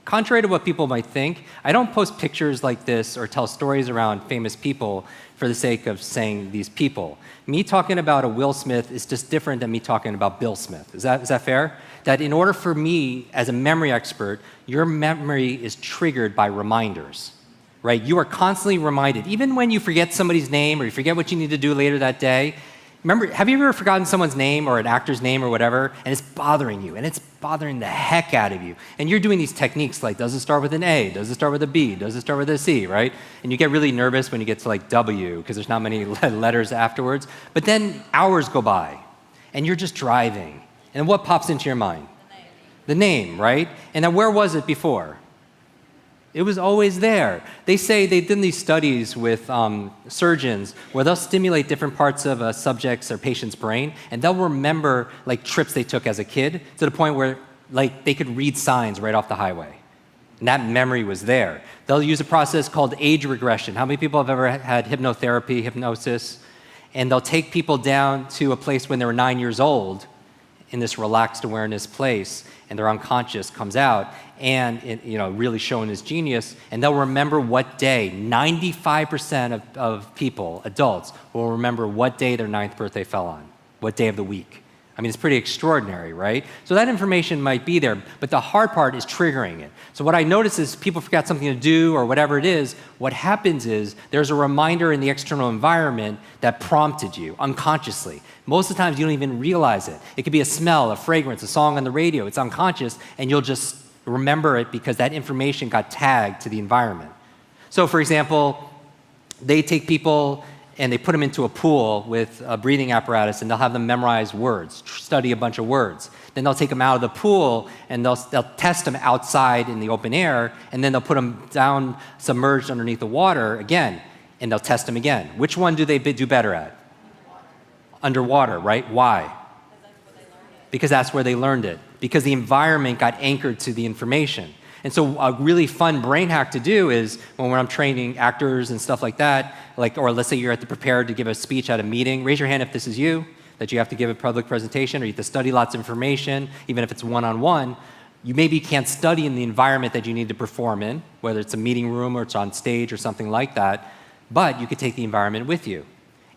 contrary to what people might think. I don't post pictures like this or tell stories around famous people for the sake of saying these people. Me talking about a Will Smith is just different than me talking about Bill Smith. Is that fair? That in order for me, as a memory expert, your memory is triggered by reminders, right? You are constantly reminded, even when you forget somebody's name or you forget what you need to do later that day. Remember, have you ever forgotten someone's name or an actor's name or whatever, and it's bothering you, and it's bothering the heck out of you, and you're doing these techniques like, does it start with an A, does it start with a B, does it start with a C, right? And you get really nervous when you get to like W, because there's not many letters afterwards, but then hours go by, and you're just driving, and what pops into your mind? The name, right? And then where was it before? It was always there. They say they've done these studies with surgeons where they'll stimulate different parts of a subject's or patient's brain, and they'll remember like trips they took as a kid to the point where like they could read signs right off the highway. And that memory was there. They'll use a process called age regression. How many people have ever had hypnotherapy, hypnosis? And they'll take people down to a place when they were 9 years old in this relaxed awareness place, and their unconscious comes out, and it, really showing his genius, and they'll remember what day. 95% of people, adults, will remember what day their 9th birthday fell on, what day of the week. I mean, it's pretty extraordinary, right? So that information might be there, but the hard part is triggering it. So what I notice is people forgot something to do or whatever it is, what happens is there's a reminder in the external environment that prompted you unconsciously. Most of the times you don't even realize it. It could be a smell, a fragrance, a song on the radio. It's unconscious, and you'll just remember it because that information got tagged to the environment. So for example, they take people and they put them into a pool with a breathing apparatus, and they'll have them memorize words, study a bunch of words. Then they'll take them out of the pool, and they'll test them outside in the open air, and then they'll put them down, submerged underneath the water again, and they'll test them again. Which one do they do better at? Underwater, right? Why? Because that's where they learned it. Because the environment got anchored to the information. And so a really fun brain hack to do is when I'm training actors and stuff like that, or let's say you're prepared to give a speech at a meeting, raise your hand if this is you, that you have to give a public presentation or you have to study lots of information, even if it's one-on-one. You maybe can't study in the environment that you need to perform in, whether it's a meeting room or it's on stage or something like that, but you could take the environment with you.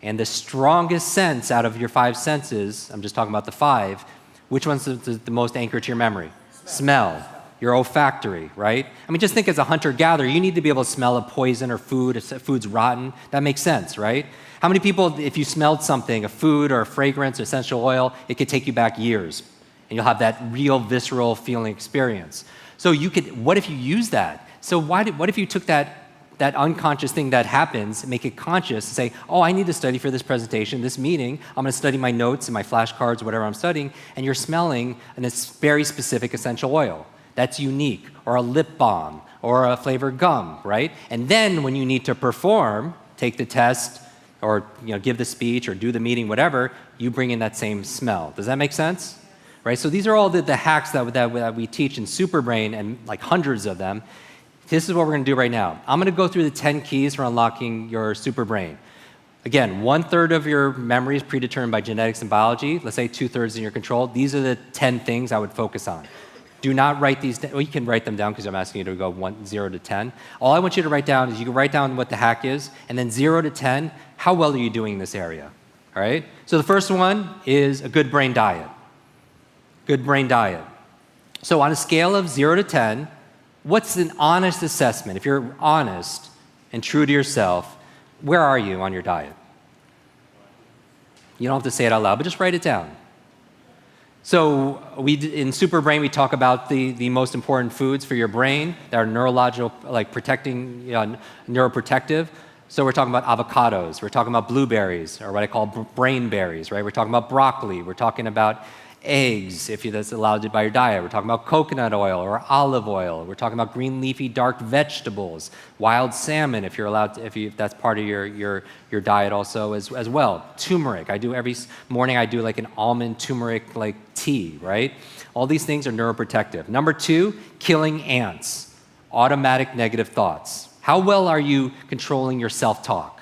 And the strongest sense out of your 5 senses, I'm just talking about the 5, which one's the most anchored to your memory? Smell. Your olfactory, right? I mean, just think as a hunter-gatherer, you need to be able to smell a poison or food, if food's rotten. That makes sense, right? How many people, if you smelled something, a food or a fragrance or essential oil, it could take you back years, and you'll have that real visceral feeling experience. So what if you use that? So what if you took that unconscious thing that happens, make it conscious, and say, oh, I need to study for this presentation, this meeting. I'm going to study my notes and my flashcards, whatever I'm studying, and you're smelling a very specific essential oil. That's unique, or a lip balm, or a flavored gum, right? And then when you need to perform, take the test, or give the speech, or do the meeting, whatever, you bring in that same smell. Does that make sense? Right? So these are all the hacks that we teach in Superbrain, and like hundreds of them. This is what we're going to do right now. I'm going to go through the 10 keys for unlocking your Superbrain. Again, 1/3 of your memory is predetermined by genetics and biology. Let's say 2/3 in your control. These are the 10 things I would focus on. Do not write these down. Well, you can write them down because I'm asking you to go 0 to 10. All I want you to write down is you can write down what the hack is, and then 0 to 10, how well are you doing in this area? All right? So the first one is a good brain diet. Good brain diet. So on a scale of 0 to 10, what's an honest assessment? If you're honest and true to yourself, where are you on your diet? You don't have to say it out loud, but just write it down. So in Superbrain, we talk about the most important foods for your brain that are neurological, like neuroprotective. So we're talking about avocados, we're talking about blueberries, or what I call brain berries, right? We're talking about broccoli, we're talking about eggs, if that's allowed by your diet. We're talking about coconut oil or olive oil. We're talking about green leafy dark vegetables, wild salmon, if you're allowed to, if that's part of your diet also as well. Turmeric. Every morning I do like an almond turmeric like tea, right? All these things are neuroprotective. Number 2, killing ants. Automatic negative thoughts. How well are you controlling your self-talk?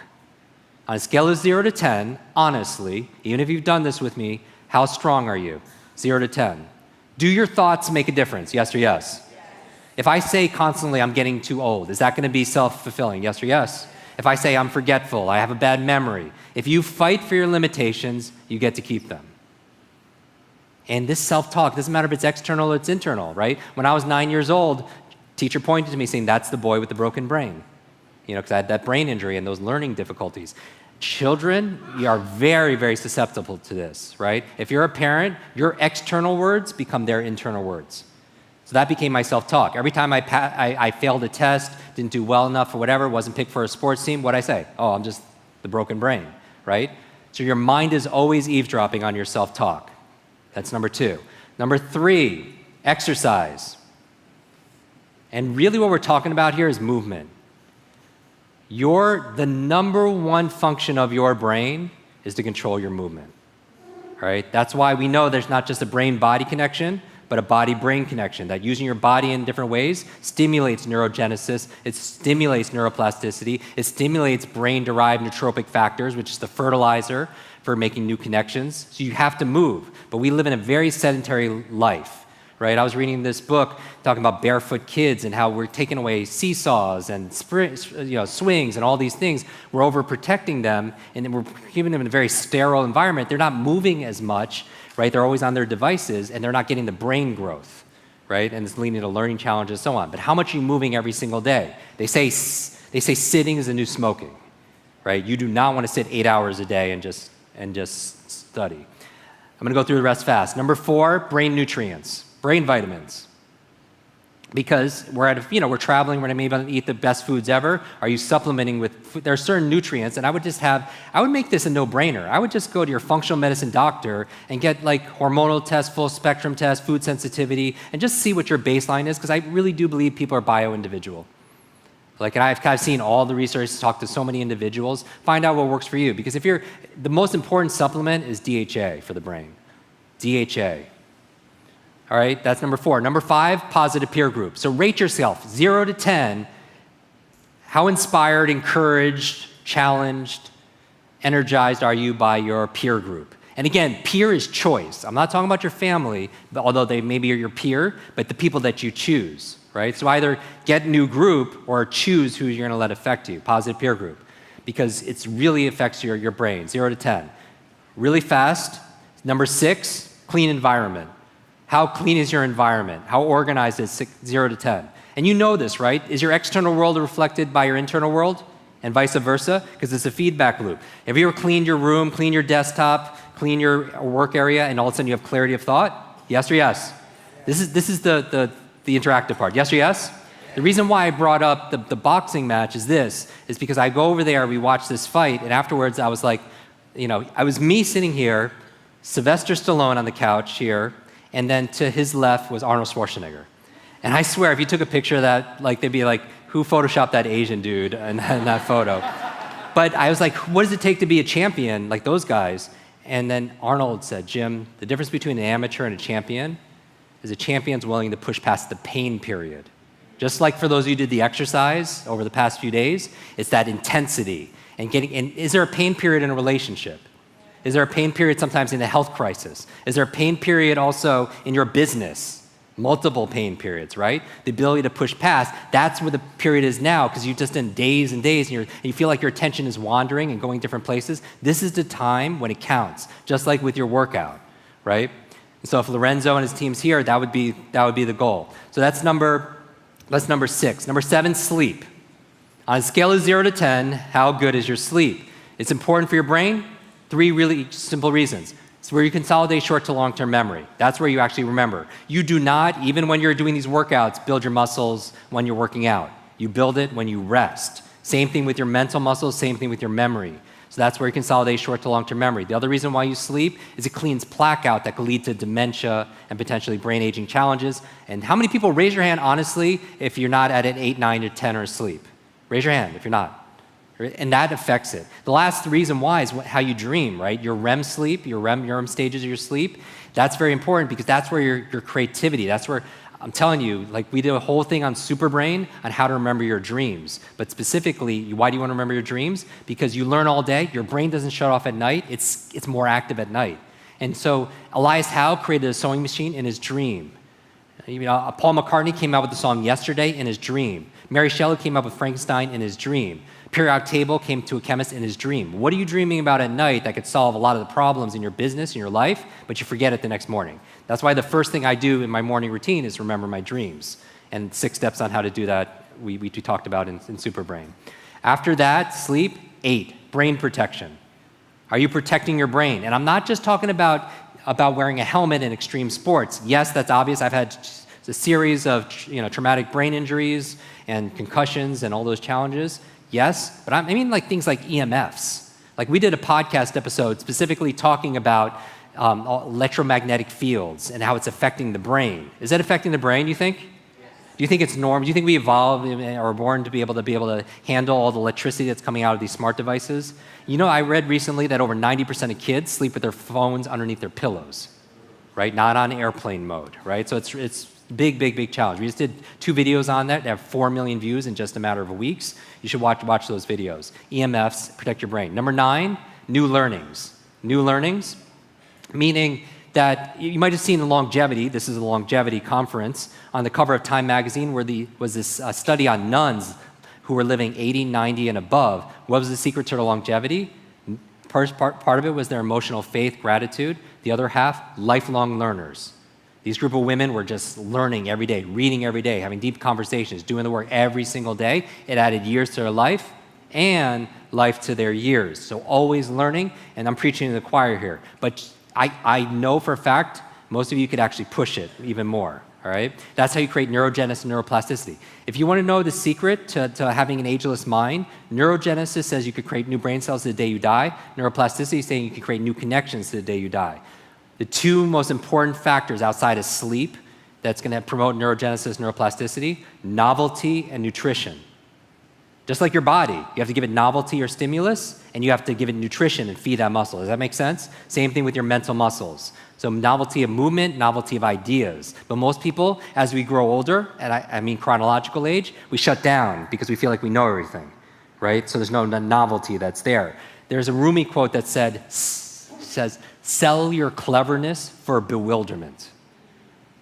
On a scale of 0 to 10, honestly, even if you've done this with me, how strong are you? 0 to 10. Do your thoughts make a difference? Yes or yes? If I say constantly, I'm getting too old, is that going to be self-fulfilling? Yes or yes? If I say I'm forgetful, I have a bad memory, if you fight for your limitations, you get to keep them. And this self-talk, doesn't matter if it's external or it's internal, right? When I was 9 years old, teacher pointed to me saying, that's the boy with the broken brain. Because I had that brain injury and those learning difficulties. Children, you are very, very susceptible to this, right? If you're a parent, your external words become their internal words. So that became my self-talk. Every time I failed a test, didn't do well enough or whatever, wasn't picked for a sports team, what'd I say? Oh, I'm just the broken brain, right? So your mind is always eavesdropping on your self-talk. That's number 2. Number 3, exercise. And really what we're talking about here is movement. The number 1 function of your brain is to control your movement, right? That's why we know there's not just a brain-body connection, but a body-brain connection, that using your body in different ways stimulates neurogenesis, it stimulates neuroplasticity, it stimulates brain-derived nootropic factors, which is the fertilizer for making new connections. So you have to move, but we live in a very sedentary life. Right? I was reading this book talking about barefoot kids and how we're taking away seesaws and swings and all these things. We're overprotecting them and we're keeping them in a very sterile environment. They're not moving as much, right? They're always on their devices and they're not getting the brain growth, right? And it's leading to learning challenges and so on. But how much are you moving every single day? They say sitting is the new smoking, right? You do not want to sit 8 hours a day and just study. I'm going to go through the rest fast. Number 4, brain nutrients. Brain vitamins. Because we're traveling, we're maybe going to eat the best foods ever. Are you supplementing with food? There are certain nutrients, and I would make this a no-brainer. I would just go to your functional medicine doctor and get like hormonal tests, full spectrum tests, food sensitivity, and just see what your baseline is, because I really do believe people are bio-individual. And I've seen all the research, talked to so many individuals, find out what works for you. Because the most important supplement is DHA for the brain. DHA. All right, that's number 4. Number 5, positive peer group. So rate yourself, 0 to 10. How inspired, encouraged, challenged, energized are you by your peer group? And again, peer is choice. I'm not talking about your family, although they maybe are your peer, but the people that you choose, right? So either get a new group or choose who you're gonna let affect you, positive peer group, because it really affects your brain, 0 to 10. Really fast, number 6, clean environment. How clean is your environment? How organized is 0 to 10? And you know this, right? Is your external world reflected by your internal world and vice versa? Because it's a feedback loop. Have you ever cleaned your room, cleaned your desktop, cleaned your work area, and all of a sudden you have clarity of thought? Yes or yes? This is the interactive part. Yes or yes? The reason why I brought up the boxing match is because I go over there, we watch this fight, and afterwards I was like, I was me sitting here, Sylvester Stallone on the couch here, and then to his left was Arnold Schwarzenegger. And I swear, if you took a picture of that, they'd be like, who photoshopped that Asian dude in that photo? But I was like, what does it take to be a champion like those guys? And then Arnold said, Jim, the difference between an amateur and a champion is a champion's willing to push past the pain period. Just like for those of you who did the exercise over the past few days, it's that intensity. And is there a pain period in a relationship? Is there a pain period sometimes in a health crisis? Is there a pain period also in your business? Multiple pain periods, right? The ability to push past, that's where the period is now, because you've just done days and days, and you feel like your attention is wandering and going different places. This is the time when it counts, just like with your workout, right? And so if Lorenzo and his team's here, that would be the goal. So that's number 6. Number 7, sleep. On a scale of 0 to 10, how good is your sleep? It's important for your brain. 3 really simple reasons. It's where you consolidate short to long-term memory. That's where you actually remember. You do not, even when you're doing these workouts, build your muscles when you're working out. You build it when you rest. Same thing with your mental muscles, same thing with your memory. So that's where you consolidate short to long-term memory. The other reason why you sleep is it cleans plaque out that could lead to dementia and potentially brain aging challenges. And how many people, raise your hand honestly, if you're not at an 8, 9, or 10 or sleep? Raise your hand if you're not. And that affects it. The last reason why is how you dream, right? Your REM sleep, your REM stages of your sleep, that's very important because that's where your creativity, that's where, I'm telling you, like we did a whole thing on Superbrain on how to remember your dreams. But specifically, why do you want to remember your dreams? Because you learn all day, your brain doesn't shut off at night, it's more active at night. And so Elias Howe created a sewing machine in his dream. You know, Paul McCartney came out with the song Yesterday in his dream. Mary Shelley came up with Frankenstein in his dream. Periodic table came to a chemist in his dream. What are you dreaming about at night that could solve a lot of the problems in your business, in your life, but you forget it the next morning? That's why the first thing I do in my morning routine is remember my dreams. And 6 steps on how to do that we talked about in Superbrain. After that, sleep. 8, brain protection. Are you protecting your brain? And I'm not just talking about wearing a helmet in extreme sports. Yes, that's obvious. I've had a series of traumatic brain injuries and concussions and all those challenges. Yes, but I mean like things like EMFs. Like we did a podcast episode specifically talking about electromagnetic fields and how it's affecting the brain. Is that affecting the brain, you think? Yes. Do you think it's normal? Do you think we evolved or were born to be able to handle all the electricity that's coming out of these smart devices? You know, I read recently that over 90% of kids sleep with their phones underneath their pillows, right? Not on airplane mode, right? So it's big challenge. We just did 2 videos on that. They have 4 million views in just a matter of weeks. You should watch those videos. EMFs, protect your brain. Number 9, new learnings. New learnings, meaning that you might have seen the longevity. This is a longevity conference on the cover of Time magazine where was this study on nuns who were living 80, 90, and above. What was the secret to their longevity? Part of it was their emotional faith, gratitude. The other half, lifelong learners. These group of women were just learning every day, reading every day, having deep conversations, doing the work every single day. It added years to their life and life to their years. So always learning, and I'm preaching to the choir here. But I know for a fact, most of you could actually push it even more, all right? That's how you create neurogenesis and neuroplasticity. If you want to know the secret to having an ageless mind, neurogenesis says you could create new brain cells the day you die. Neuroplasticity is saying you can create new connections to the day you die. The 2 most important factors outside of sleep that's going to promote neurogenesis, neuroplasticity, novelty and nutrition. Just like your body, you have to give it novelty or stimulus, and you have to give it nutrition and feed that muscle. Does that make sense? Same thing with your mental muscles. So novelty of movement, novelty of ideas. But most people, as we grow older, and I mean chronological age, we shut down because we feel like we know everything, right? So there's no novelty that's there. There's a Rumi quote that says, sell your cleverness for bewilderment.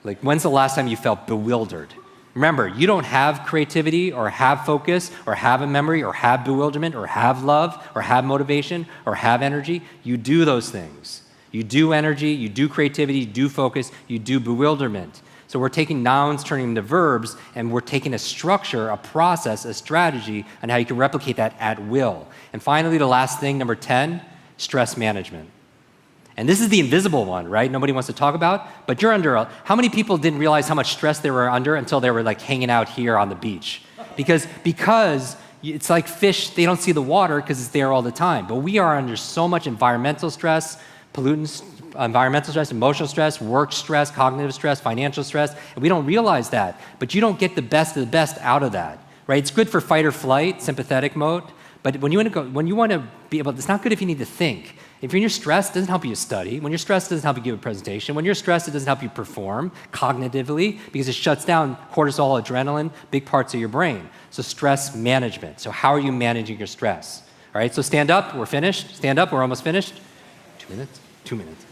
Like, when's the last time you felt bewildered? Remember, you don't have creativity or have focus or have a memory or have bewilderment or have love or have motivation or have energy. You do those things. You do energy, you do creativity, you do focus, you do bewilderment. So we're taking nouns, turning them to verbs, and we're taking a structure, a process, a strategy on how you can replicate that at will. And finally, the last thing, number 10, stress management. And this is the invisible one, right? Nobody wants to talk about, but you're under how many people didn't realize how much stress they were under until they were like hanging out here on the beach? Because it's like fish, they don't see the water because it's there all the time. But we are under so much environmental stress, pollutants, environmental stress, emotional stress, work stress, cognitive stress, financial stress, and we don't realize that. But you don't get the best of the best out of that, right? It's good for fight or flight, sympathetic mode, but when you want to be able, it's not good if you need to think. If you're stressed, it doesn't help you study. When you're stressed, it doesn't help you give a presentation. When you're stressed, it doesn't help you perform cognitively because it shuts down cortisol, adrenaline, big parts of your brain. So stress management. So how are you managing your stress? All right, so stand up. We're finished. Stand up. We're almost finished. 2 minutes? 2 minutes.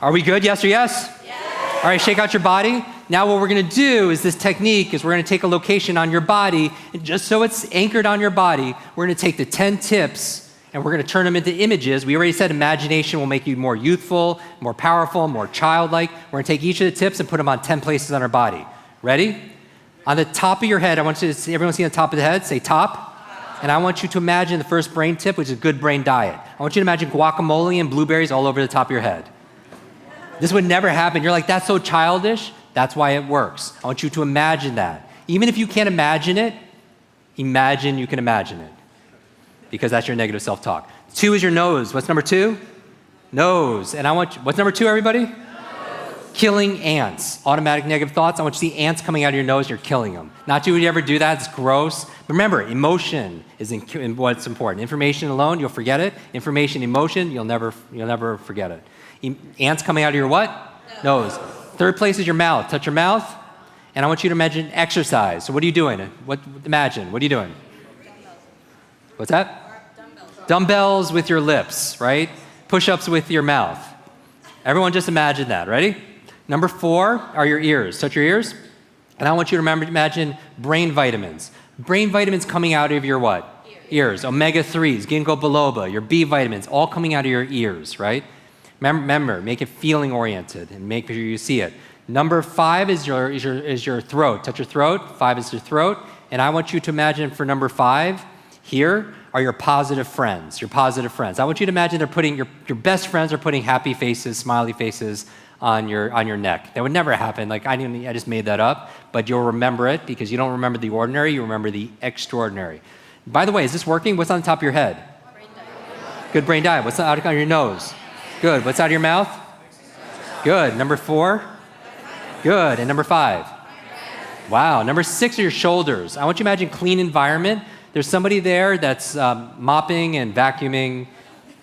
Are we good? Yes or yes? Yes. All right, shake out your body. Now what we're going to do is this technique is we're going to take a location on your body, and just so it's anchored on your body, we're going to take the 10 tips and we're going to turn them into images. We already said imagination will make you more youthful, more powerful, more childlike. We're going to take each of the tips and put them on 10 places on our body. Ready? On the top of your head, I want you to see, everyone see on the top of the head, say top. And I want you to imagine the first brain tip, which is good brain diet. I want you to imagine guacamole and blueberries all over the top of your head. This would never happen. You're like, that's so childish. That's why it works. I want you to imagine that. Even if you can't imagine it, imagine you can imagine it. because that's your negative self-talk. 2 is your nose. What's number 2? Nose. And what's number 2, everybody? Killing ants. Automatic negative thoughts. I want you to see ants coming out of your nose, you're killing them. Not you would ever do that, it's gross. Remember, emotion is what's important. Information alone, you'll forget it. Information, emotion, you'll never forget it. Ants coming out of your what? Nose. 3rd place is your mouth. Touch your mouth. And I want you to imagine exercise. So what are you doing? Imagine, what are you doing? What's that? Dumbbells with your lips, right? Push-ups with your mouth. Everyone just imagine that. Ready? Number 4 are your ears. Touch your ears. And I want you to imagine brain vitamins. Brain vitamins coming out of your what? Ears. Omega-3s, ginkgo biloba, your B vitamins, all coming out of your ears, right? Remember, make it feeling-oriented and make sure you see it. Number 5 is your throat. Touch your throat. 5 is your throat. And I want you to imagine for number 5, here are your positive friends. Your positive friends. I want you to imagine they're putting your best friends are putting happy faces, smiley faces on your neck. That would never happen. Like I just made that up, but you'll remember it because you don't remember the ordinary, you remember the extraordinary. By the way, is this working? What's on the top of your head? Brain diet. Good brain diet. What's out on your nose? Good. What's out of your mouth? Good. Number 4? Good. And number 5? Wow. Number 6 are your shoulders. I want you to imagine clean environment. There's somebody there that's mopping and vacuuming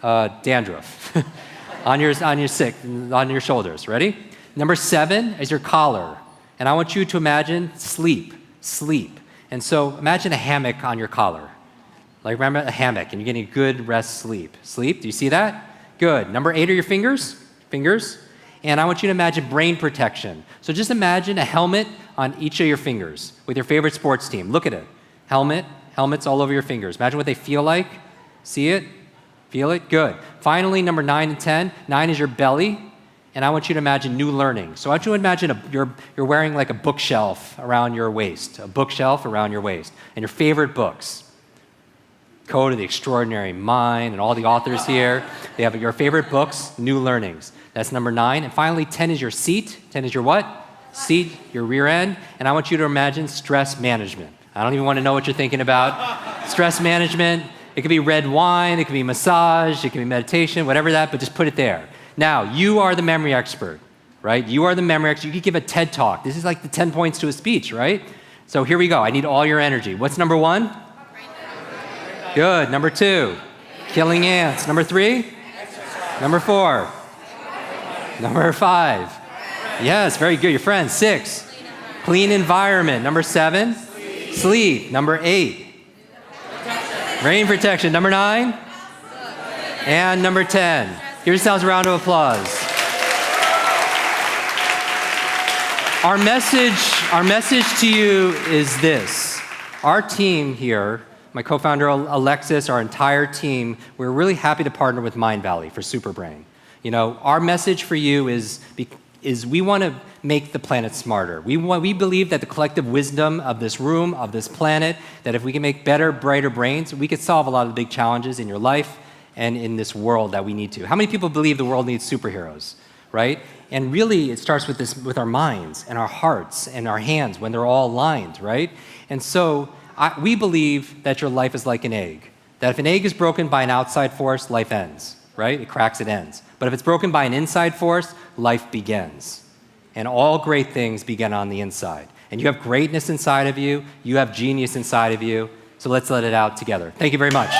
dandruff on your shoulders. Ready? Number 7 is your collar. And I want you to imagine sleep. And so imagine a hammock on your collar. Like remember a hammock and you're getting good rest sleep. Do you see that? Good. Number 8 are your fingers. And I want you to imagine brain protection. So just imagine a helmet on each of your fingers with your favorite sports team. Look at it. Helmets all over your fingers. Imagine what they feel like. See it? Feel it? Good. Finally, number 9 and 10. 9 is your belly. And I want you to imagine new learning. So I want you to imagine you're wearing like a bookshelf around your waist. And your favorite books. Code of the Extraordinary Mind and all the authors here. They have your favorite books, new learnings. That's number 9. And finally, 10 is your seat. 10 is your what? Seat, your rear end. And I want you to imagine stress management. I don't even want to know what you're thinking about. Stress management. It could be red wine. It could be massage. It could be meditation, whatever that, but just put it there. Now, you are the memory expert, right? You are the memory expert. You could give a TED Talk. This is like the 10 points to a speech, right? So here we go. I need all your energy. What's number 1? Good. Number 2, killing ants. Number 3? Number 4? Number 5? Yes, very good. Your friends. 6, clean environment. Number 7? Sleep. Number 8? Rain protection. Number 9? And number 10. Give yourselves a round of applause. Our message to you is this. Our team here, my co-founder Alexis, our entire team, we're really happy to partner with Mindvalley for Superbrain. You know, our message for you is we want to make the planet smarter. We believe that the collective wisdom of this room, of this planet, that if we can make better, brighter brains, we could solve a lot of the big challenges in your life and in this world that we need to. How many people believe the world needs superheroes, right? And really, it starts with our minds and our hearts and our hands when they're all aligned, right? And so we believe that your life is like an egg. That if an egg is broken by an outside force, life ends, right? It cracks, it ends. But if it's broken by an inside force, life begins. And all great things begin on the inside. And you have greatness inside of you. You have genius inside of you. So let's let it out together. Thank you very much.